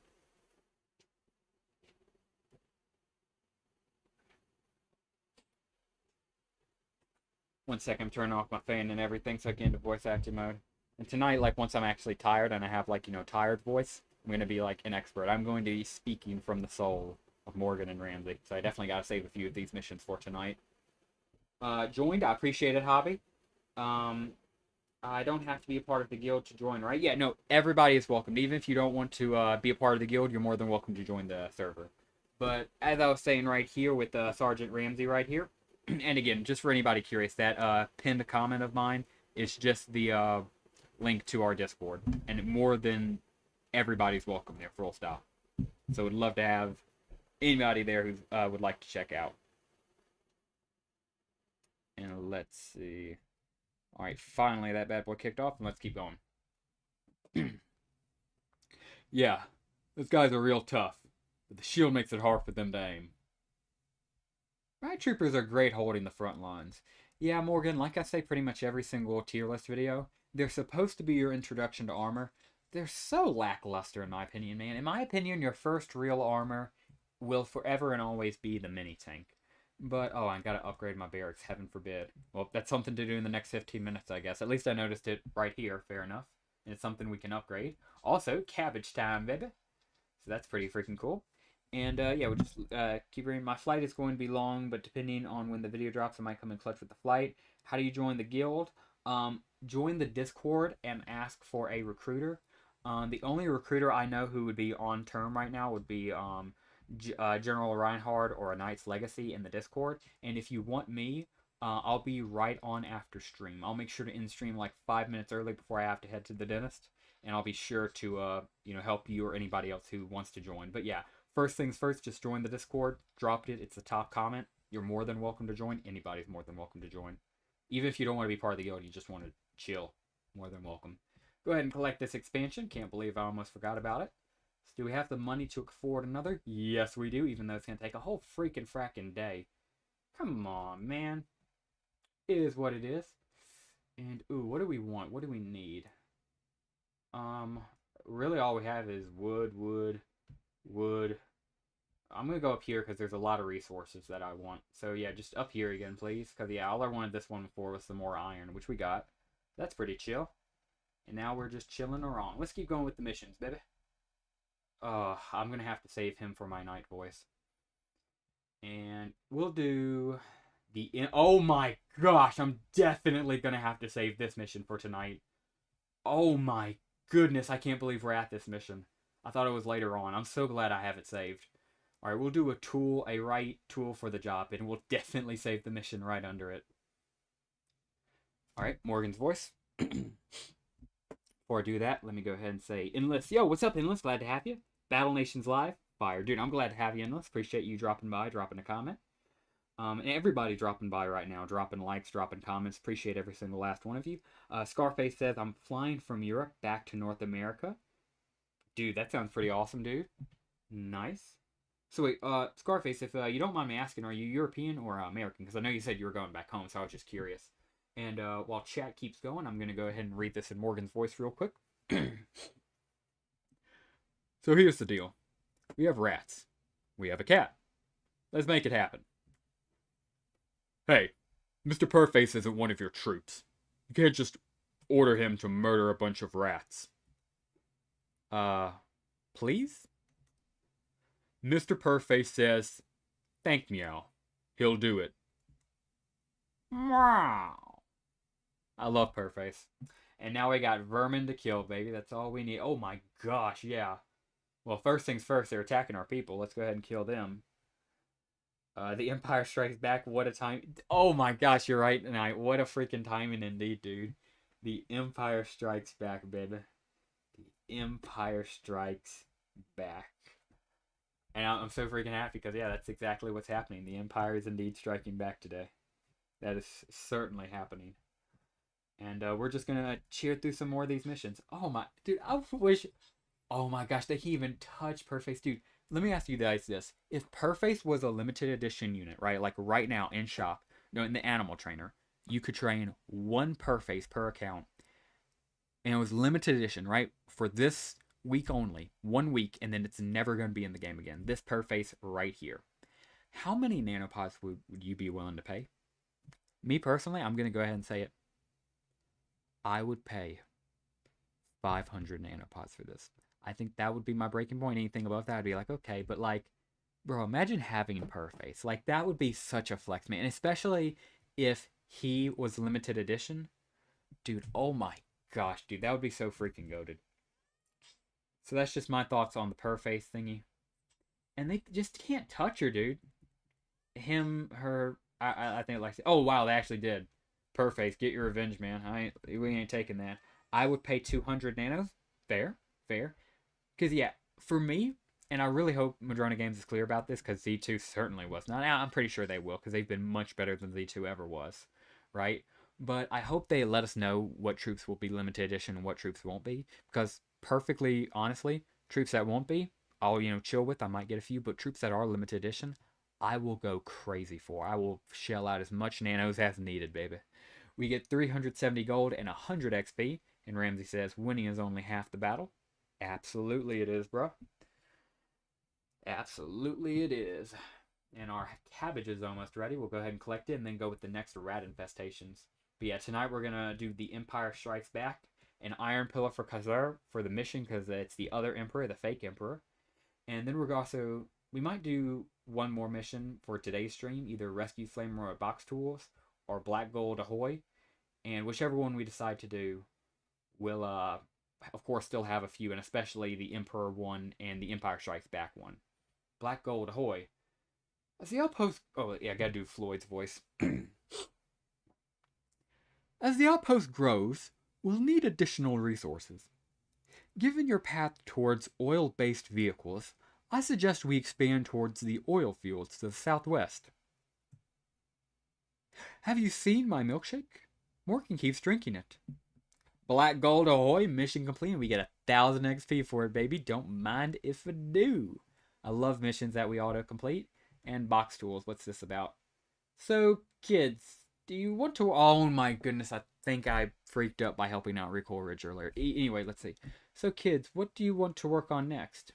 One second, I'm turning off my fan and everything so I get into voice acting mode. And tonight, like, once I'm actually tired and I have, like, you know, tired voice, I'm going to be, like, an expert. I'm going to be speaking from the soul of Morgan and Ramsey. So I definitely got to save a few of these missions for tonight. Joined, I appreciate it, Hobby. I don't have to be a part of the guild to join, right? Yeah, no, everybody is welcome. Even if you don't want to be a part of the guild, you're more than welcome to join the server. But as I was saying right here with Sergeant Ramsey right here, and again, just for anybody curious, that pinned comment of mine is just the link to our Discord. And more than everybody's welcome there, full stop. So would love to have anybody there who would like to check out. And let's see. Alright, finally that bad boy kicked off, and let's keep going. Yeah, those guys are real tough, but the shield makes it hard for them to aim. Riot Troopers are great holding the front lines. Yeah, Morgan, like I say pretty much every single tier list video, they're supposed to be your introduction to armor. They're so lackluster in my opinion, man. In my opinion, your first real armor will forever and always be the mini-tank. But, oh, I gotta upgrade my barracks, heaven forbid. Well, that's something to do in the next 15 minutes, I guess. At least I noticed it right here, fair enough. And it's something we can upgrade. Also, cabbage time, baby. So that's pretty freaking cool. And, yeah, we'll just keep reading. My flight is going to be long, but depending on when the video drops, I might come in clutch with the flight. How do you join the guild? Join the Discord and ask for a recruiter. The only recruiter I know who would be on term right now would be, General Reinhard or a Knight's Legacy in the Discord. And if you want me, I'll be right on after stream. I'll make sure to end stream like 5 minutes early before I have to head to the dentist. And I'll be sure to, you know, help you or anybody else who wants to join. But yeah, first things first, just join the Discord. Dropped it. It's the top comment. You're more than welcome to join. Anybody's more than welcome to join. Even if you don't want to be part of the guild, you just want to chill. More than welcome. Go ahead and collect this expansion. Can't believe I almost forgot about it. Do we have the money to afford another? Yes, we do, even though it's going to take a whole freaking fracking day. Come on, man. It is what it is. And, ooh, what do we want? What do we need? Really all we have is wood. I'm going to go up here because there's a lot of resources that I want. So, yeah, just up here again, please. Because, yeah, all I wanted this one for was some more iron, which we got. That's pretty chill. And now we're just chilling around. Let's keep going with the missions, baby. I'm going to have to save him for my night voice. And we'll do the... Oh my gosh, I'm definitely going to have to save this mission for tonight. Oh my goodness, I can't believe we're at this mission. I thought it was later on. I'm so glad I have it saved. All right, we'll do a right tool for the job, and we'll definitely save the mission right under it. All right, Morgan's voice. Before I do that, let me go ahead and say Enlist. Yo, what's up, Enlist? Glad to have you. BattleNations Live. Fire. Dude, I'm glad to have you, Enlist. Appreciate you dropping by, dropping a comment. And everybody dropping by right now, dropping likes, dropping comments. Appreciate every single last one of you. Scarface says, I'm flying from Europe back to North America. Dude, that sounds pretty awesome, dude. Nice. So wait, Scarface, if you don't mind me asking, are you European or American? Because I know you said you were going back home, so I was just curious. And while chat keeps going, I'm going to go ahead and read this in Morgan's voice real quick. So here's the deal. We have rats. We have a cat. Let's make it happen. Hey, Mr. Purface isn't one of your troops. You can't just order him to murder a bunch of rats. Please? Mr. Purface says, thank Meow. He'll do it. Meow. I love Purface. And now we got vermin to kill, baby. That's all we need. Oh my gosh, yeah. Well, first things first, they're attacking our people. Let's go ahead and kill them. The Empire Strikes Back. What a time. Oh my gosh, you're right tonight. What a freaking timing indeed, dude. The Empire Strikes Back, baby. The Empire Strikes Back. And I'm so freaking happy because, yeah, that's exactly what's happening. The Empire is indeed striking back today. That is certainly happening. And we're just going to cheer through some more of these missions. Oh my, dude, I wish, oh my gosh, they can even touch Purface. Dude, let me ask you guys this. If Purface was a limited edition unit, right, like right now in shop, in the animal trainer, you could train one Purface per account. And it was limited edition, right, for this week only. 1 week, and then it's never going to be in the game again. This Purface right here. How many nanopods would you be willing to pay? Me personally, I'm going to go ahead and say it. I would pay 500 nanopods for this. I think that would be my breaking point. Anything above that, I'd be like, okay. But, like, bro, imagine having Purface. Like, that would be such a flex, man. And especially if he was limited edition. Dude, oh my gosh, dude. That would be so freaking goated. So that's just my thoughts on the Purface thingy. And they just can't touch her, dude. Him, her, I think, like, oh, wow, they actually did. Purface, get your revenge, man. We ain't taking that. I would pay 200 nanos. Fair. Because, yeah, for me, and I really hope Madrona Games is clear about this, because Z2 certainly was not. I'm pretty sure they will, because they've been much better than Z2 ever was, right? But I hope they let us know what troops will be limited edition and what troops won't be, because perfectly honestly, troops that won't be, I'll, chill with. I might get a few, but troops that are limited edition, I will go crazy for. I will shell out as much nanos as needed, baby. We get 370 gold and 100 XP, and Ramsey says, winning is only half the battle. Absolutely it is, bro. Absolutely it is. And our cabbage is almost ready. We'll go ahead and collect it and then go with the next rat infestations. But yeah, tonight we're going to do the Empire Strikes Back, an Iron Pillar for Khazar for the mission because it's the other Emperor, the fake Emperor. And then we might do one more mission for today's stream, either Rescue Flamethrower Box Tools or Black Gold Ahoy. And whichever one we decide to do, we'll, of course, still have a few, and especially the Emperor one and the Empire Strikes Back one. Black Gold Ahoy. As the outpost... Oh, yeah, I gotta do Floyd's voice. As the outpost grows, we'll need additional resources. Given your path towards oil-based vehicles, I suggest we expand towards the oil fields to the southwest. Have you seen my milkshake? Morgan keeps drinking it. Black Gold Ahoy, mission complete. We get 1,000 XP for it, baby. Don't mind if I do. I love missions that we auto-complete. And box tools, what's this about? So, kids, do you want to... Oh my goodness, I think I freaked up by helping out Recoil Ridge earlier. Anyway, let's see. So, kids, what do you want to work on next?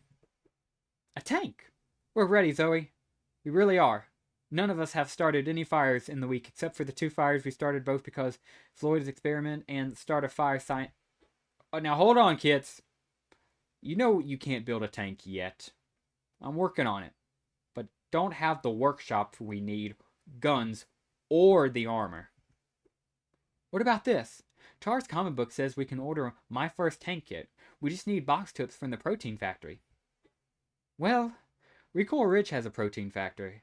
A tank. We're ready, Zoe. We really are. None of us have started any fires in the week, except for the 2 fires we started both because Floyd's experiment and start a fire science. Oh, now, hold on, kids. You know you can't build a tank yet. I'm working on it. But don't have the workshop we need, guns, or the armor. What about this? Tar's comic book says we can order my first tank kit. We just need box tips from the protein factory. Well, Recoil Ridge has a protein factory.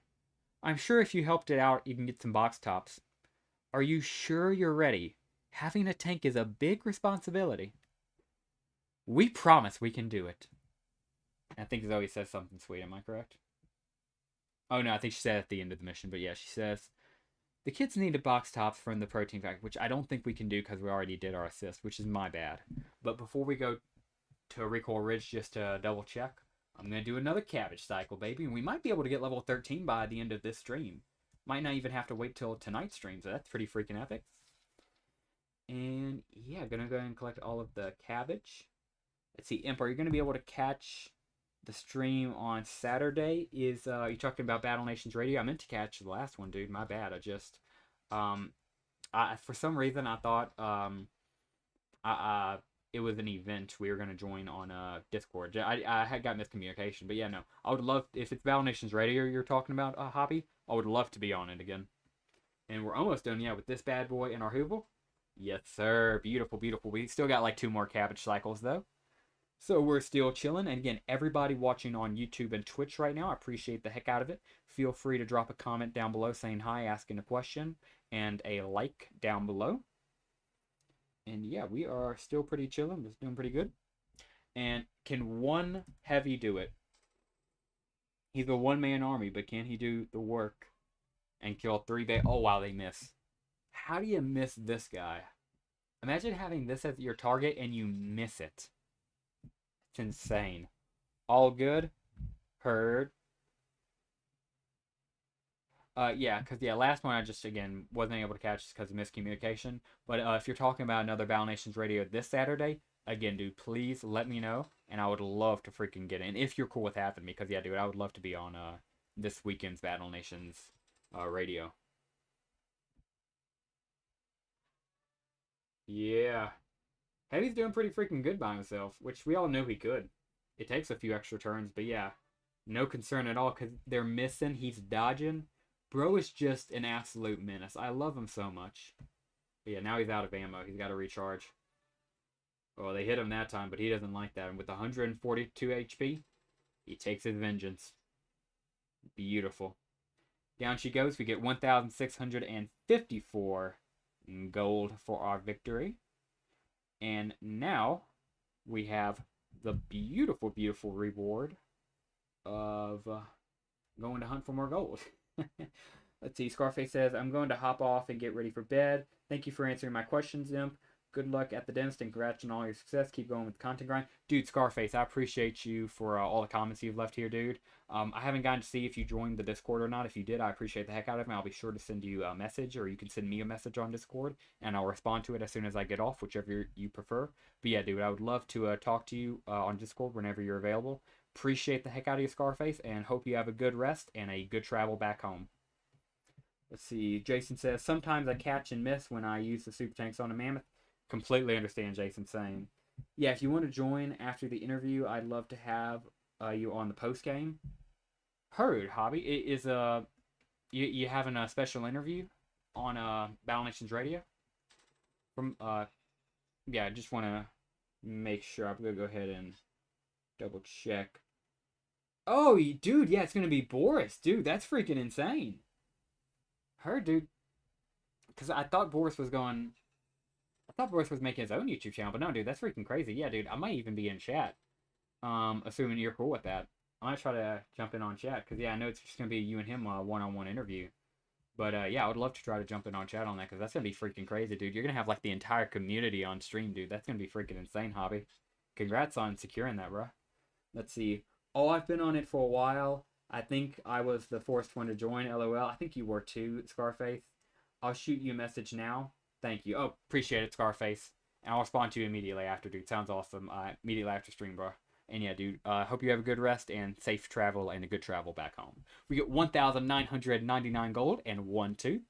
I'm sure if you helped it out, you can get some box tops. Are you sure you're ready? Having a tank is a big responsibility. We promise we can do it. I think Zoe says something sweet, am I correct? Oh no, I think she said at the end of the mission, but yeah, she says, the kids need a box tops from the protein factory, which I don't think we can do because we already did our assist, which is my bad. But before we go to Recoil Ridge, just to double check, I'm going to do another cabbage cycle, baby, and we might be able to get level 13 by the end of this stream. Might not even have to wait till tonight's stream, so that's pretty freaking epic. And yeah, gonna go ahead and collect all of the cabbage. Let's see, Imp, are you gonna be able to catch the stream on Saturday? Is you talking about BattleNations Radio? I meant to catch the last one, dude. My bad. I just for some reason I thought it was an event we were gonna join on Discord. I had got miscommunication, but yeah, no. I would love, if it's BattleNations Radio you're talking about, Hobby, I would love to be on it again. And we're almost done, yeah, with this bad boy in our hoovel. Yes, sir. Beautiful, beautiful. We still got like 2 more cabbage cycles, though. So we're still chilling. And again, everybody watching on YouTube and Twitch right now, I appreciate the heck out of it. Feel free to drop a comment down below saying hi, asking a question, and a like down below. And yeah, we are still pretty chilling. We're doing pretty good. And can one heavy do it? He's a one-man army, but can he do the work and kill 3 bait? Oh, wow, they miss. How do you miss this guy? Imagine having this as your target and you miss it. It's insane. All good? Heard. Yeah, because last one I just, again, wasn't able to catch because of miscommunication. But if you're talking about another BattleNations Radio this Saturday, again, dude, please let me know. And I would love to freaking get in. If you're cool with having me, because, yeah, dude, I would love to be on this weekend's BattleNations Radio. Yeah. Heavy's doing pretty freaking good by himself, which we all knew he could. It takes a few extra turns, but yeah. No concern at all, because they're missing. He's dodging. Bro is just an absolute menace. I love him so much. But yeah, now he's out of ammo. He's got to recharge. Oh, they hit him that time, but he doesn't like that. And with 142 HP, he takes his vengeance. Beautiful. Down she goes. We get 1,654 gold for our victory. And now we have the beautiful, beautiful reward of going to hunt for more gold. Let's see. Scarface says, I'm going to hop off and get ready for bed. Thank you for answering my questions, Imp. Good luck at the dentist and congrats on all your success. Keep going with the content grind. Dude, Scarface, I appreciate you for all the comments you've left here, dude. I haven't gotten to see if you joined the Discord or not. If you did, I appreciate the heck out of it. I'll be sure to send you a message, or you can send me a message on Discord, and I'll respond to it as soon as I get off, whichever you prefer. But yeah, dude, I would love to talk to you on Discord whenever you're available. Appreciate the heck out of you, Scarface, and hope you have a good rest and a good travel back home. Let's see. Jason says, sometimes I catch and miss when I use the super tanks on a mammoth. Completely understand Jason saying. Yeah, if you want to join after the interview, I'd love to have you on the post game. Heard, Hobby. It is you having a special interview on BattleNations Radio? From yeah, I just want to make sure. I'm gonna go ahead and double check. Oh, dude, yeah, it's gonna be Boris, dude. That's freaking insane. Heard, dude. Because I thought Boris was going. I thought Boris was making his own YouTube channel, but no, dude, that's freaking crazy. Yeah, dude, I might even be in chat. Assuming you're cool with that. I might try to jump in on chat, because, yeah, I know it's just going to be you and him one-on-one interview. But, yeah, I would love to try to jump in on chat on that, because that's going to be freaking crazy, dude. You're going to have, like, the entire community on stream, dude. That's going to be freaking insane, Hobby. Congrats on securing that, bro. Let's see. Oh, I've been on it for a while. I think I was the first one to join, LOL. I think you were too, Scarface. I'll shoot you a message now. Thank you. Oh, appreciate it, Scarface. And I'll respond to you immediately after, dude. Sounds awesome. Immediately after stream, bro. And yeah, dude, hope you have a good rest and safe travel and a good travel back home. We get 1,999 gold and 1 tooth.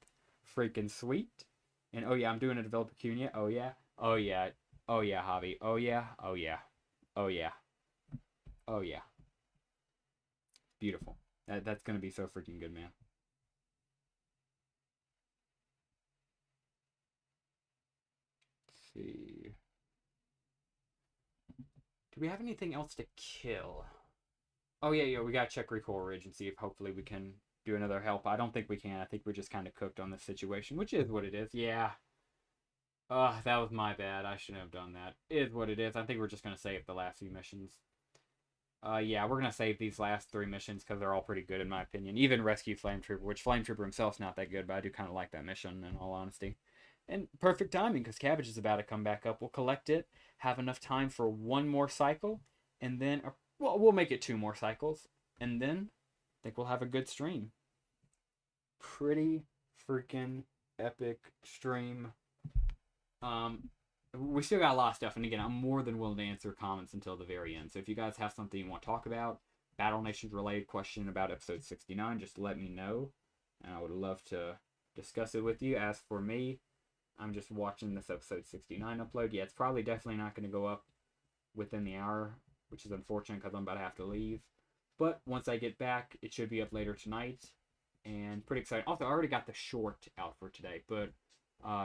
Freaking sweet. And oh yeah, I'm doing a developer Cunha. Oh yeah. Oh yeah. Oh yeah, Hobby. Oh yeah. Oh yeah. Oh yeah. Oh yeah. Beautiful. That's going to be so freaking good, man. See. Do we have anything else to kill? Oh yeah, we gotta check Recoil Ridge and see if hopefully we can do another help. I don't think we can. I think we're just kind of cooked on this situation, which is what it is. Yeah. That was my bad. I shouldn't have done that. It is what it is. I think we're just gonna save the last few missions. Yeah, we're gonna save these last 3 missions because they're all pretty good in my opinion. Even Rescue Flame Trooper, which Flame Trooper himself's not that good, but I do kind of like that mission in all honesty. And perfect timing because Cabbage is about to come back up. We'll collect it, have enough time for 1 more cycle, and then well, we'll make it 2 more cycles, and then I think we'll have a good stream. Pretty freaking epic stream. We still got a lot of stuff, and again, I'm more than willing to answer comments until the very end. So if you guys have something you want to talk about, BattleNations related question about episode 69, just let me know, and I would love to discuss it with you. As for me, I'm just watching this episode 69 upload. Yeah, it's probably definitely not going to go up within the hour, which is unfortunate because I'm about to have to leave. But once I get back, it should be up later tonight, and pretty excited. Also, I already got the short out for today, but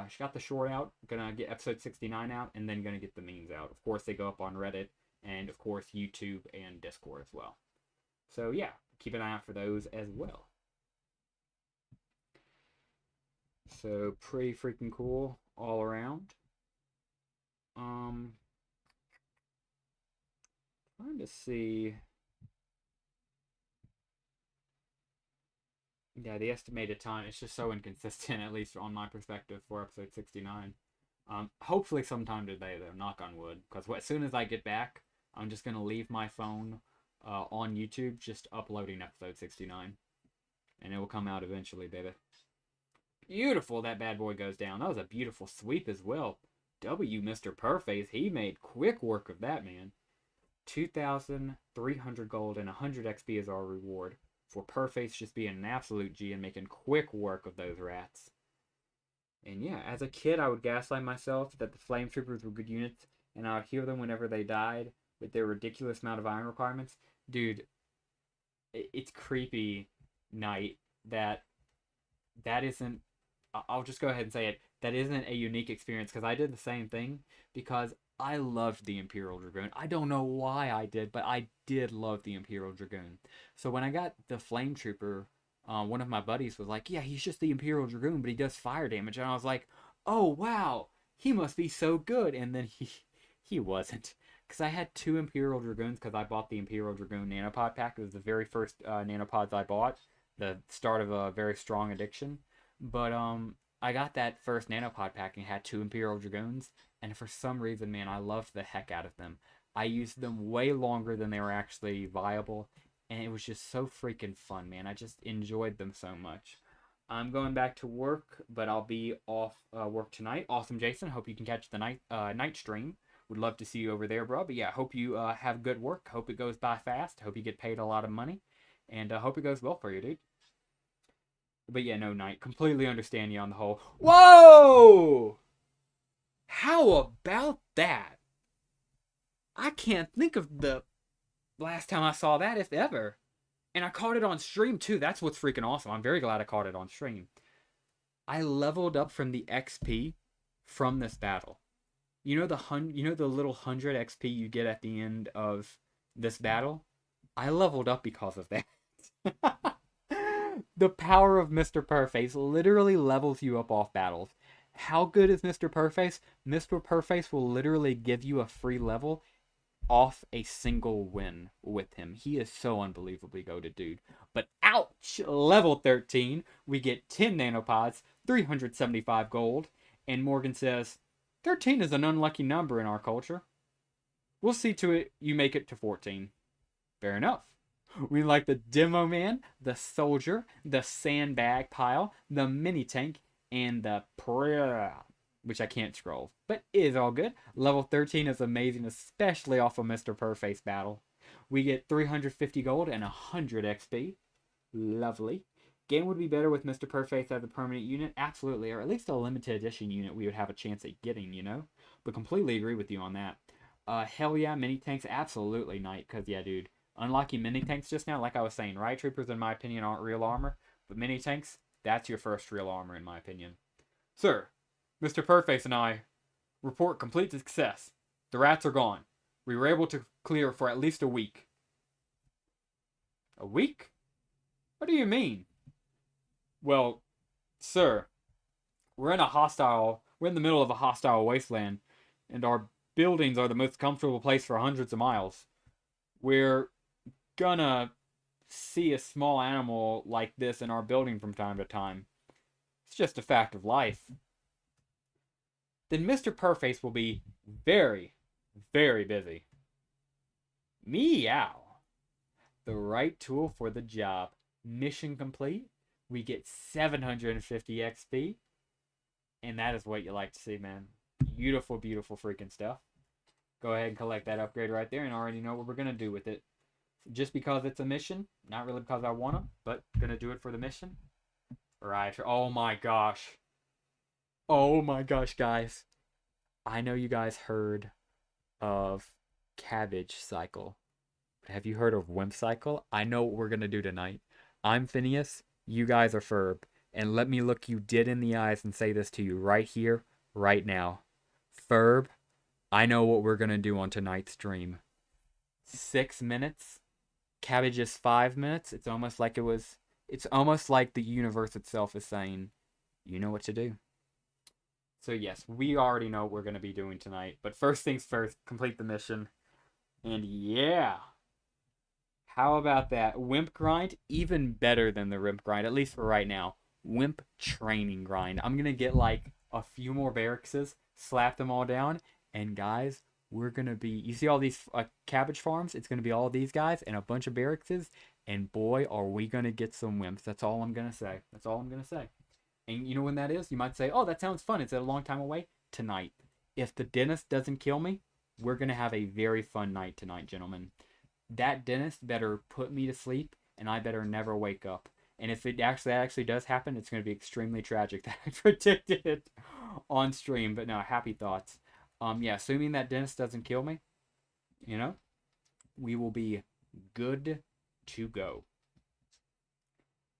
she got the short out, gonna get episode 69 out, and then gonna get the memes out. Of course, they go up on Reddit, and of course, YouTube and Discord as well. So yeah, keep an eye out for those as well. So pretty freaking cool all around. Trying to see. Yeah, the estimated time, it's just so inconsistent, at least on my perspective, for episode 69. Hopefully sometime today, though, knock on wood. Because as soon as I get back, I'm just going to leave my phone on YouTube, just uploading episode 69. And it will come out eventually, baby. Beautiful, that bad boy goes down. That was a beautiful sweep as well. W, Mr. Perface, he made quick work of that, man. 2,300 gold and 100 XP is our reward for Perface just being an absolute G and making quick work of those rats. And yeah, as a kid, I would gaslight myself that the Flame Troopers were good units, and I would heal them whenever they died with their ridiculous amount of iron requirements. Dude, it's creepy, Knight, that isn't... I'll just go ahead and say it. That isn't a unique experience, because I did the same thing, because I loved the Imperial Dragoon. I don't know why I did, but I did love the Imperial Dragoon. So when I got the Flame Trooper, one of my buddies was like, yeah, he's just the Imperial Dragoon, but he does fire damage. And I was like, oh, wow, he must be so good. And then he wasn't. Because I had 2 Imperial Dragoons because I bought the Imperial Dragoon Nanopod pack. It was the very first Nanopods I bought. The start of a very strong addiction. But I got that first Nanopod pack and had 2 Imperial Dragoons. And for some reason, man, I loved the heck out of them. I used them way longer than they were actually viable. And it was just so freaking fun, man. I just enjoyed them so much. I'm going back to work, but I'll be off work tonight. Awesome, Jason. Hope you can catch the night stream. Would love to see you over there, bro. But yeah, hope you have good work. Hope it goes by fast. Hope you get paid a lot of money. And hope it goes well for you, dude. But yeah, no, Knight. Completely understand you on the whole. Whoa! How about that? I can't think of the last time I saw that, if ever. And I caught it on stream, too. That's what's freaking awesome. I'm very glad I caught it on stream. I leveled up from the XP from this battle. You know the little 100 XP you get at the end of this battle? I leveled up because of that. The power of Mr. Perface literally levels you up off battles. How good is Mr. Perface? Mr. Perface will literally give you a free level off a single win with him. He is so unbelievably goated, dude. But ouch! Level 13, we get 10 nanopods, 375 gold, and Morgan says, 13 is an unlucky number in our culture. We'll see to it you make it to 14. Fair enough. We like the Demo Man, the Soldier, the Sandbag Pile, the Mini Tank, and the which I can't scroll, but it is all good. Level 13 is amazing, especially off of Mr. Perface battle. We get 350 gold and 100 XP. Lovely. Game would be better with Mr. Perface as a permanent unit, absolutely, or at least a limited edition unit we would have a chance at getting, you know? But completely agree with you on that. Hell yeah, mini tanks, absolutely, Knight, because yeah, dude, unlocking mini tanks just now, like I was saying, riot troopers, in my opinion, aren't real armor, but mini tanks, that's your first real armor, in my opinion. Sir, Mr. Perface and I report complete success. The rats are gone. We were able to clear for at least a week. A week? What do you mean? Well, sir, we're in the middle of a hostile wasteland, and our buildings are the most comfortable place for hundreds of miles. We're gonna see a small animal like this in our building from time to time. It's just a fact of life. Then Mr. Perface will be very, very busy. Meow. The right tool for the job. Mission complete. We get 750 XP. And that is what you like to see, man. Beautiful, beautiful freaking stuff. Go ahead and collect that upgrade right there and already know what we're going to do with it. Just because it's a mission. Not really because I want to, but going to do it for the mission. Right. Oh my gosh. Oh my gosh, guys. I know you guys heard of Cabbage Cycle. But have you heard of Wimp Cycle? I know what we're going to do tonight. I'm Phineas. You guys are Ferb. And let me look you dead in the eyes and say this to you right here, right now. Ferb, I know what we're going to do on tonight's stream. 6 minutes. Cabbage is 5 minutes. It's almost like the universe itself is saying, you know what to do. So yes, we already know what we're going to be doing tonight. But first things first, complete the mission. And yeah. How about that? Wimp grind, even better than the Wimp grind, at least for right now. Wimp training grind. I'm going to get like a few more barrackses, slap them all down, and guys, we're going to be, you see all these cabbage farms? It's going to be all these guys and a bunch of barrackses, and boy, are we going to get some wimps. That's all I'm going to say. That's all I'm going to say. And you know when that is? You might say, oh, that sounds fun. Is it a long time away? Tonight. If the dentist doesn't kill me, we're going to have a very fun night tonight, gentlemen. That dentist better put me to sleep, and I better never wake up. And if that actually does happen, it's going to be extremely tragic that I predicted it on stream. But no, happy thoughts. Yeah, assuming that dentist doesn't kill me, you know, we will be good to go.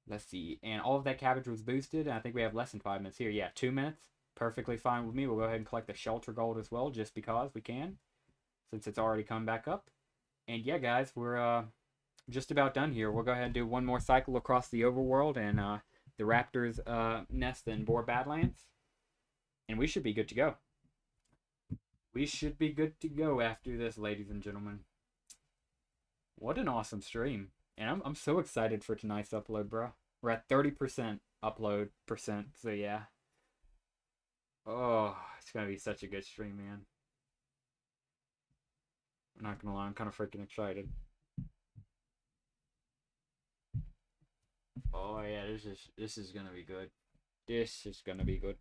Let's see. And all of that cabbage was boosted. And I think we have less than 5 minutes here. Yeah, 2 minutes. Perfectly fine with me. We'll go ahead and collect the shelter gold as well, just because we can, since it's already come back up. And yeah, guys, we're just about done here. We'll go ahead and do one more cycle across the overworld and the Raptors' nest and board Badlands. And we should be good to go. We should be good to go after this, ladies and gentlemen. What an awesome stream. And I'm so excited for tonight's upload, bro. We're at 30% upload percent, so yeah. Oh, it's going to be such a good stream, man. I'm not going to lie, I'm kind of freaking excited. Oh yeah, this is gonna be good. This is gonna be good.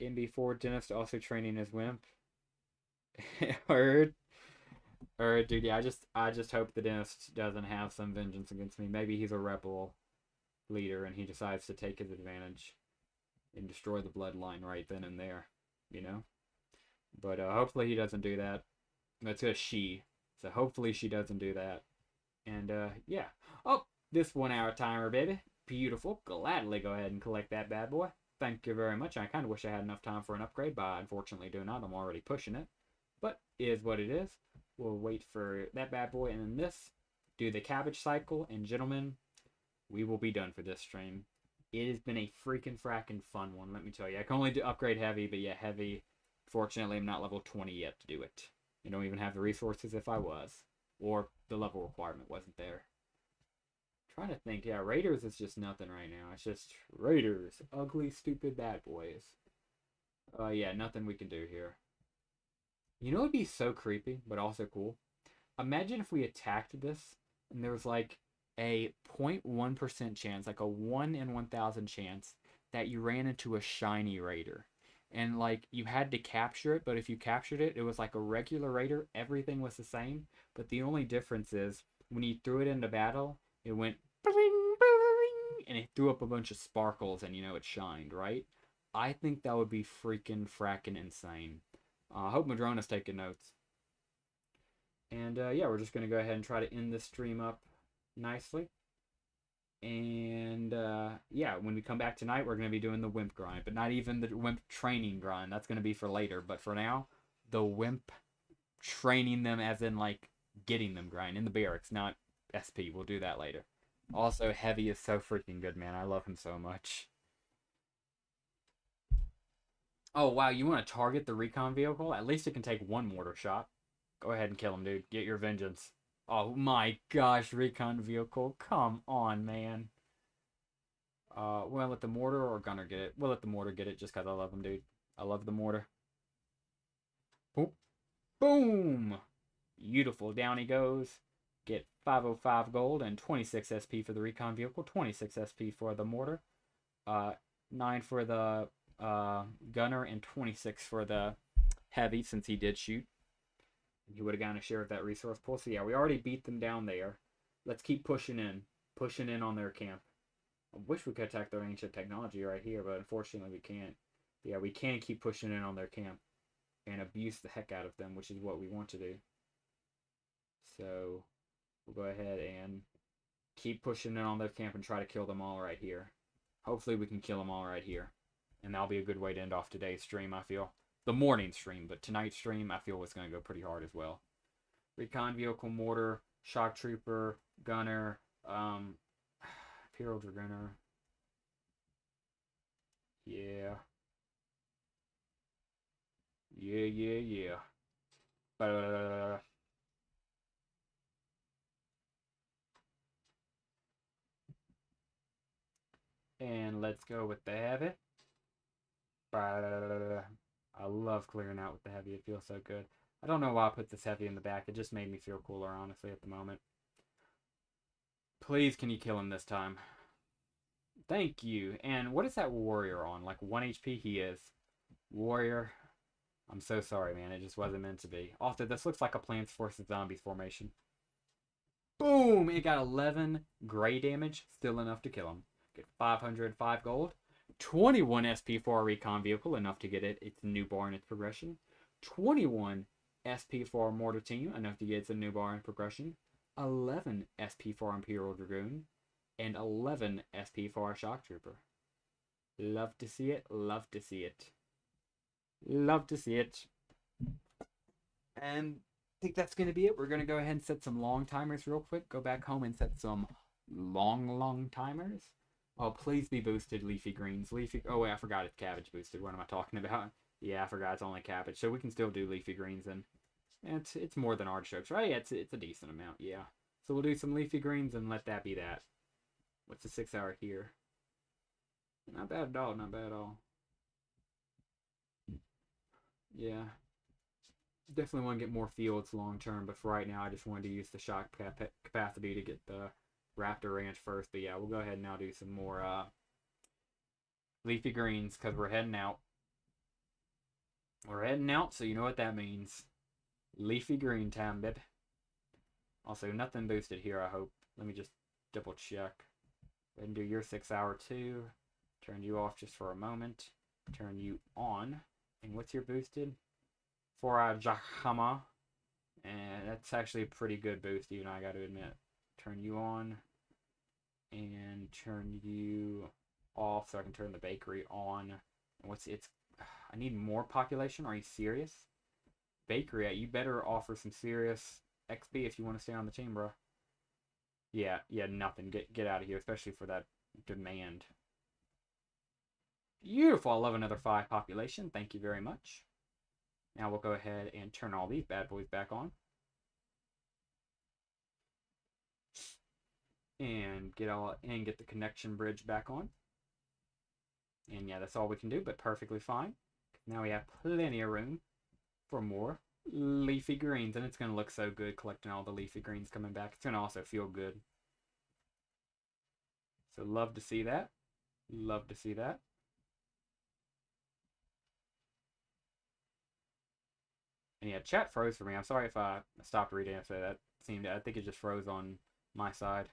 MB4 dentist also training as wimp. Heard. Dude, yeah, I just hope the dentist doesn't have some vengeance against me. Maybe he's a rebel leader and he decides to take his advantage and destroy the bloodline right then and there, you know? But hopefully he doesn't do that. That's a she. So hopefully she doesn't do that. And yeah. Oh, this 1 hour timer, baby. Beautiful. Gladly go ahead and collect that bad boy. Thank you very much. I kind of wish I had enough time for an upgrade, but I unfortunately do not. I'm already pushing it. But it is what it is. We'll wait for that bad boy and then this. Do the cabbage cycle. And gentlemen, we will be done for this stream. It has been a freaking fracking fun one, let me tell you. I can only do upgrade heavy, but yeah, heavy. Fortunately, I'm not level 20 yet to do it. I don't even have the resources if I was. Or the level requirement wasn't there. Trying to think, yeah, Raiders is just nothing right now. It's just Raiders. Ugly, stupid bad boys. Yeah, nothing we can do here. You know what would be so creepy, but also cool? Imagine if we attacked this, and there was like a 0.1% chance, like a 1 in 1,000 chance, that you ran into a shiny Raider. And like, you had to capture it, but if you captured it, it was like a regular Raider. Everything was the same, but the only difference is, when you threw it into battle, it went bling, bling, and it threw up a bunch of sparkles and, you know, it shined, right? I think that would be freaking fracking insane. I hope Madrona's taking notes. And yeah, we're just going to go ahead and try to end this stream up nicely. And yeah, when we come back tonight, we're going to be doing the Wimp grind, but not even the Wimp training grind. That's going to be for later. But for now, the Wimp training them as in like getting them grind in the barracks, not SP. We'll do that later. Also, Heavy is so freaking good, man. I love him so much. Oh, wow, you want to target the recon vehicle? At least it can take one mortar shot. Go ahead and kill him, dude. Get your vengeance. Oh my gosh, recon vehicle. Come on, man. We'll let the mortar or gunner get it. We'll let the mortar get it just because I love him, dude. I love the mortar. Boom. Boom! Beautiful. Down he goes. Get 505 gold and 26 SP for the recon vehicle. 26 SP for the mortar. 9 for the gunner and 26 for the heavy since he did shoot. He would have gotten a share of that resource pool. So yeah, we already beat them down there. Let's keep pushing in. Pushing in on their camp. I wish we could attack their ancient technology right here, but unfortunately we can't. Yeah, we can keep pushing in on their camp and abuse the heck out of them, which is what we want to do. So we'll go ahead and keep pushing in on their camp and try to kill them all right here. Hopefully we can kill them all right here. And that'll be a good way to end off today's stream, I feel. The morning stream, but tonight's stream, I feel, was going to go pretty hard as well. Recon vehicle, mortar, shock trooper, gunner, Imperial Dragoner. Yeah. Yeah. And let's go with the heavy. I love clearing out with the heavy. It feels so good. I don't know why I put this heavy in the back. It just made me feel cooler, honestly, at the moment. Please, can you kill him this time? Thank you. And what is that warrior on? Like 1 HP he is. Warrior. I'm so sorry, man. It just wasn't meant to be. Also, this looks like a Plants vs. Zombies formation. Boom! It got 11 gray damage. Still enough to kill him. Get 505 gold. 21 SP for our recon vehicle. Enough to get it its new bar in its progression. 21 SP for our mortar team. Enough to get its new bar in progression. 11 SP for our Imperial Dragoon. And 11 SP for our Shock Trooper. Love to see it. Love to see it. Love to see it. And I think that's going to be it. We're going to go ahead and set some long timers real quick. Go back home and set some long timers. Oh, please be boosted, leafy greens. Oh, wait, I forgot it's cabbage boosted. What am I talking about? Yeah, I forgot it's only cabbage. So we can still do leafy greens, and it's more than artichokes, right? It's a decent amount, yeah. So we'll do some leafy greens and let that be that. What's the 6 hour here? Not bad at all, not bad at all. Yeah. Definitely want to get more fields long term, but for right now I just wanted to use the shock capacity to get the Raptor Ranch first. But yeah, we'll go ahead and now do some more leafy greens because we're heading out. We're heading out, so you know what that means. Leafy green time, baby. Also, nothing boosted here, I hope. Let me just double check. Go ahead and do your 6 hour too. Turn you off just for a moment. Turn you on. And what's your boosted? 4 hour Jahama. And that's actually a pretty good boost, even I got to admit. Turn you on. And turn you off so I can turn the bakery on. And I need more population. Are you serious? Bakery, you better offer some serious XP if you want to stay on the team, bro. Yeah, nothing. Get out of here, especially for that demand. Beautiful. I love another 5 population. Thank you very much. Now we'll go ahead and turn all these bad boys back on. And get the connection bridge back on. And yeah, that's all we can do, but perfectly fine. Now we have plenty of room for more leafy greens, and it's going to look so good collecting all the leafy greens coming back. It's going to also feel good. So love to see that. Love to see that. And yeah, chat froze for me. I'm sorry if I stopped reading after that. I think it just froze on my side.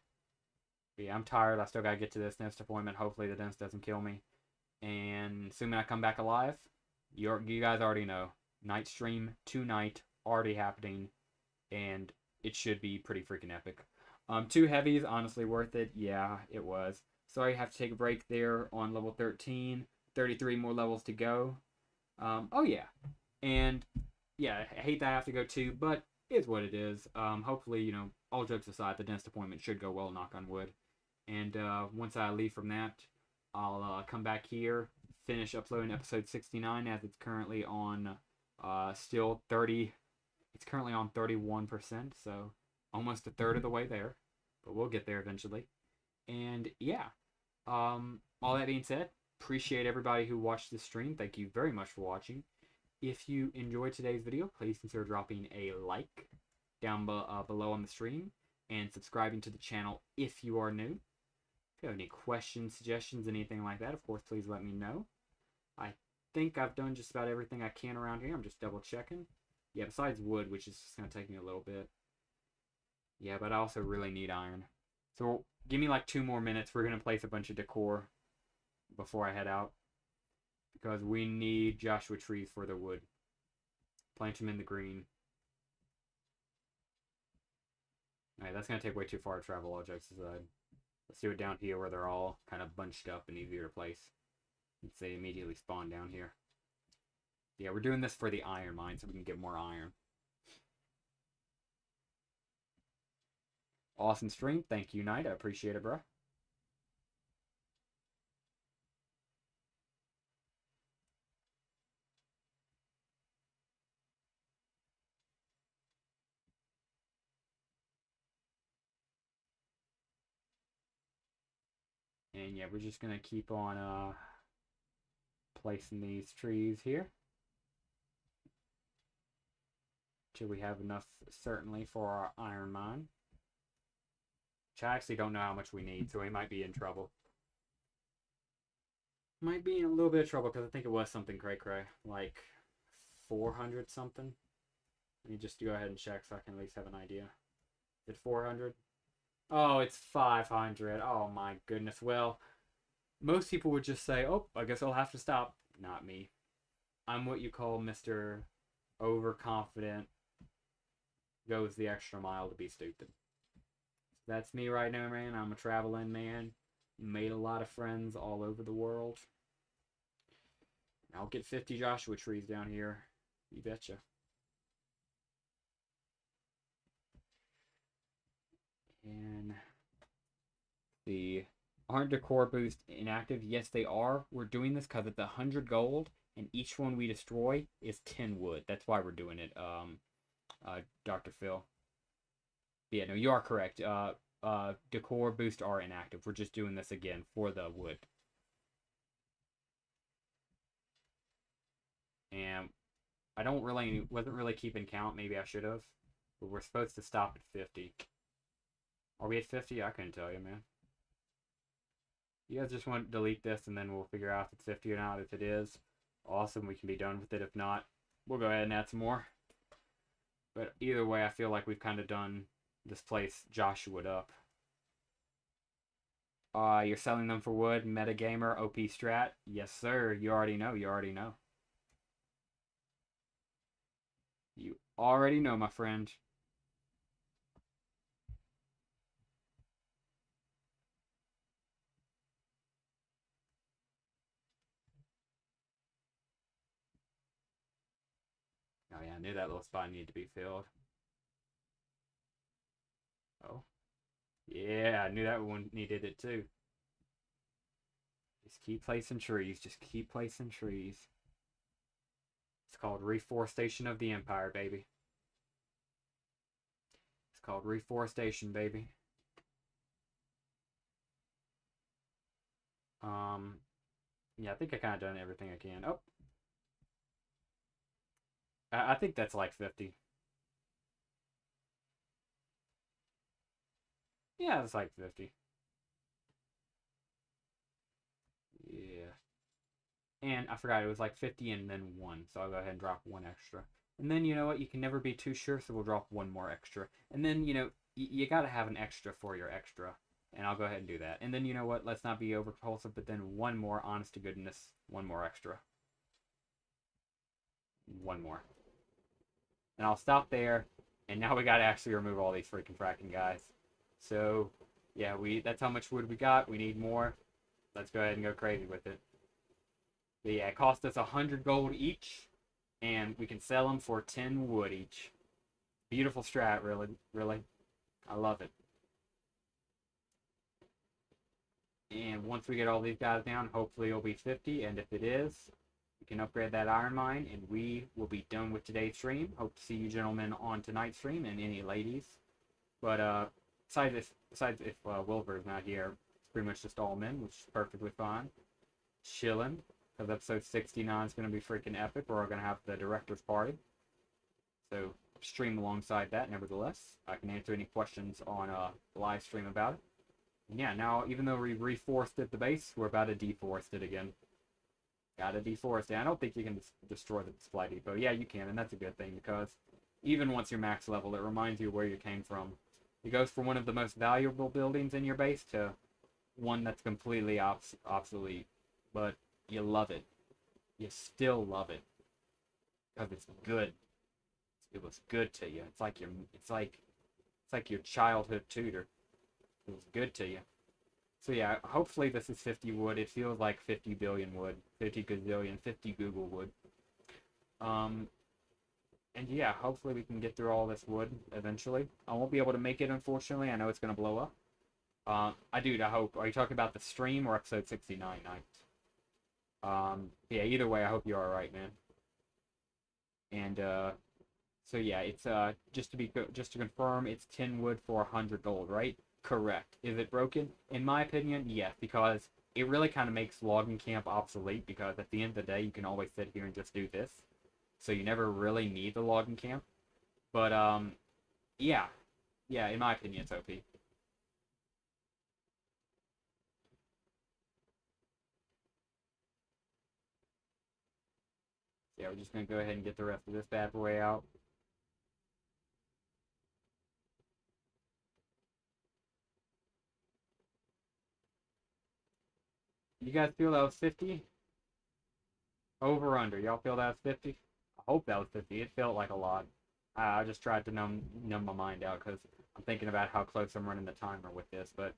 But yeah, I'm tired. I still got to get to this dentist appointment. Hopefully the dentist doesn't kill me. And assuming I come back alive, you guys already know. Night stream tonight already happening. And it should be pretty freaking epic. 2 heavies, honestly worth it. Yeah, it was. Sorry, I have to take a break there on level 13. 33 more levels to go. Oh yeah. And yeah, I hate that I have to go too, but is what it is. Hopefully, you know, all jokes aside, the dentist appointment should go well, knock on wood. And once I leave from that, I'll come back here, finish uploading episode 69 as it's currently on still 30. It's currently on 31%, so almost a third of the way there. But we'll get there eventually. And yeah, all that being said, appreciate everybody who watched this stream. Thank you very much for watching. If you enjoyed today's video, please consider dropping a like down below on the stream and subscribing to the channel if you are new. If you have any questions, suggestions, anything like that, of course, please let me know. I think I've done just about everything I can around here. I'm just double checking. Yeah, besides wood, which is just going to take me a little bit. Yeah, but I also really need iron. So give me like 2 more minutes. We're going to place a bunch of decor before I head out. Because we need Joshua trees for the wood. Plant them in the green. Alright, that's going to take way too far to travel, all jokes aside. Let's do it down here where they're all kind of bunched up and easier to place. Since they immediately spawn down here. Yeah, we're doing this for the iron mine so we can get more iron. Awesome stream. Thank you, Knight. I appreciate it, bro. And yeah, we're just going to keep on placing these trees here. Till we have enough, certainly, for our iron mine. Which I actually don't know how much we need, so we might be in trouble. Might be in a little bit of trouble, because I think it was something cray-cray. Like 400 something. Let me just go ahead and check so I can at least have an idea. Is it 400? Oh, it's 500. Oh my goodness. Well, most people would just say, oh, I guess I'll have to stop. Not me. I'm what you call Mr. Overconfident. Goes the extra mile to be stupid. That's me right now, man. I'm a traveling man. Made a lot of friends all over the world. I'll get 50 Joshua trees down here. You betcha. And the aren't decor boost inactive? Yes, they are. We're doing this because it's 100 gold, and each one we destroy is 10 wood. That's why we're doing it, Dr. Phil. Yeah, no, you are correct. Decor boost are inactive. We're just doing this again for the wood. And I wasn't really keeping count. Maybe I should have. But we're supposed to stop at 50. Are we at 50? I couldn't tell you, man. You guys just want to delete this and then we'll figure out if it's 50 or not. If it is, awesome. We can be done with it. If not, we'll go ahead and add some more. But either way, I feel like we've kind of done this place Joshua up. You're selling them for wood, metagamer, OP strat? Yes, sir. You already know. You already know. You already know, my friend. Oh yeah, I knew that little spot needed to be filled. Oh. Yeah, I knew that one needed it too. Just keep placing trees. Just keep placing trees. It's called reforestation of the empire, baby. It's called reforestation, baby. Yeah, I think I kind of done everything I can. Oh. I think that's like 50. Yeah, it's like 50. Yeah. And I forgot, it was like 50 and then 1. So I'll go ahead and drop 1 extra. And then, you know what? You can never be too sure, so we'll drop 1 more extra. And then, you know, you got to have an extra for your extra. And I'll go ahead and do that. And then, you know what? Let's not be over compulsive, but then 1 more, honest to goodness, 1 more extra. 1 more. And I'll stop there. And now we got to actually remove all these freaking fracking guys. So, yeah, that's how much wood we got. We need more. Let's go ahead and go crazy with it. But yeah, it cost us 100 gold each. And we can sell them for 10 wood each. Beautiful strat, really, really. I love it. And once we get all these guys down, hopefully it'll be 50. And if it is, we can upgrade that iron mine, and we will be done with today's stream. Hope to see you gentlemen on tonight's stream, and any ladies. But besides if Wilbur's not here, it's pretty much just all men, which is perfectly fine. Chilling, because episode 69 is going to be freaking epic. We're going to have the director's party. So stream alongside that, nevertheless. I can answer any questions on the live stream about it. And yeah, now, even though we reforested the base, we're about to deforest it again. Gotta deforest it. I don't think you can destroy the display depot. Yeah, you can, and that's a good thing, because even once you're max level, it reminds you where you came from. It goes from one of the most valuable buildings in your base to one that's completely obsolete. But you love it. You still love it. Because it's good. It was good to you. It's like your childhood tutor. It was good to you. So yeah, hopefully this is 50 wood. It feels like 50 billion wood. 50 gazillion, 50 Google wood. And yeah, hopefully we can get through all this wood eventually. I won't be able to make it, unfortunately. I know it's going to blow up. I hope. Are you talking about the stream or episode 69 night? Yeah, either way, I hope you're alright, man. And, so yeah, it's, just to confirm, it's 10 wood for 100 gold, right? Correct. Is it broken? In my opinion, yes, because it really kind of makes logging camp obsolete, because at the end of the day, you can always sit here and just do this. So you never really need the logging camp. But, yeah. Yeah, in my opinion, it's OP. Yeah, we're just going to go ahead and get the rest of this bad boy out. You guys feel that was 50? Over or under? Y'all feel that was 50? I hope that was 50. It felt like a lot. I just tried to numb my mind out, because I'm thinking about how close I'm running the timer with this. But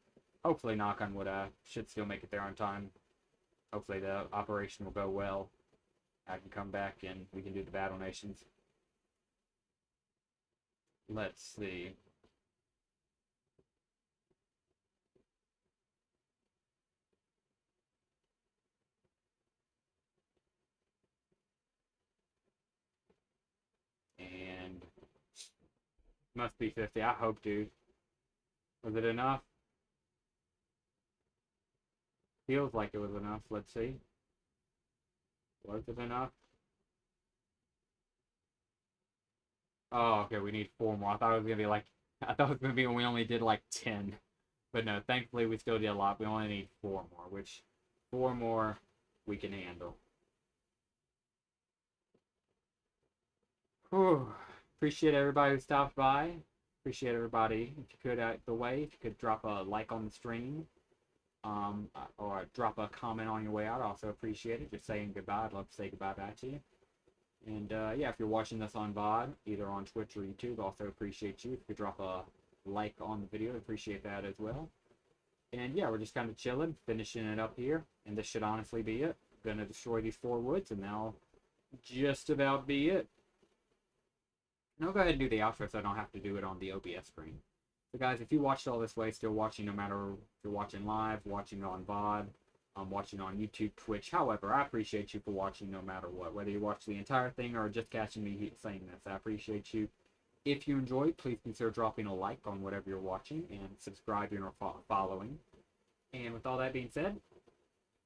hopefully, knock on wood, should still make it there on time. Hopefully the operation will go well. I can come back and we can do the BattleNations. Let's see. And must be 50. I hope, dude. Was it enough? Feels like it was enough. Let's see. Was it enough? Oh, okay, we need 4 more. I thought it was gonna be like, I thought it was gonna be when we only did like 10. But no, thankfully we still did a lot. We only need 4 more, which 4 more we can handle. Whew. Appreciate everybody who stopped by. Appreciate everybody. If you could, out the way, if you could drop a like on the stream, or drop a comment on your way out, I also appreciate it. Just saying goodbye. I'd love to say goodbye back to you. And yeah, if you're watching this on VOD, either on Twitch or YouTube, also appreciate you. If you could drop a like on the video, appreciate that as well. And yeah, we're just kind of chilling, finishing it up here. And this should honestly be it. Gonna destroy these 4 woods, and that'll just about be it. And I'll go ahead and do the outro so I don't have to do it on the OBS screen. So guys, if you watched all this way, still watching, no matter if you're watching live, watching on VOD, watching on YouTube, Twitch, however, I appreciate you for watching no matter what. Whether you watch the entire thing or just catching me saying this, I appreciate you. If you enjoyed, please consider dropping a like on whatever you're watching and subscribing or following. And with all that being said,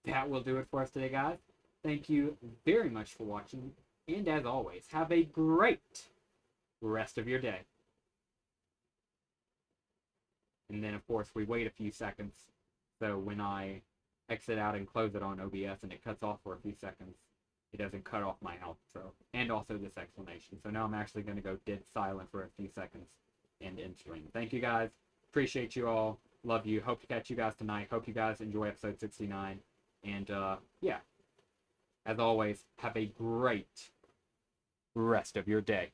that will do it for us today, guys. Thank you very much for watching. And as always, have a great rest of your day. And then, of course, we wait a few seconds. So when I exit out and close it on OBS and it cuts off for a few seconds, it doesn't cut off my outro. And also this explanation. So now I'm actually going to go dead silent for a few seconds and end stream. Thank you guys. Appreciate you all. Love you. Hope to catch you guys tonight. Hope you guys enjoy episode 69. And yeah, as always, have a great rest of your day.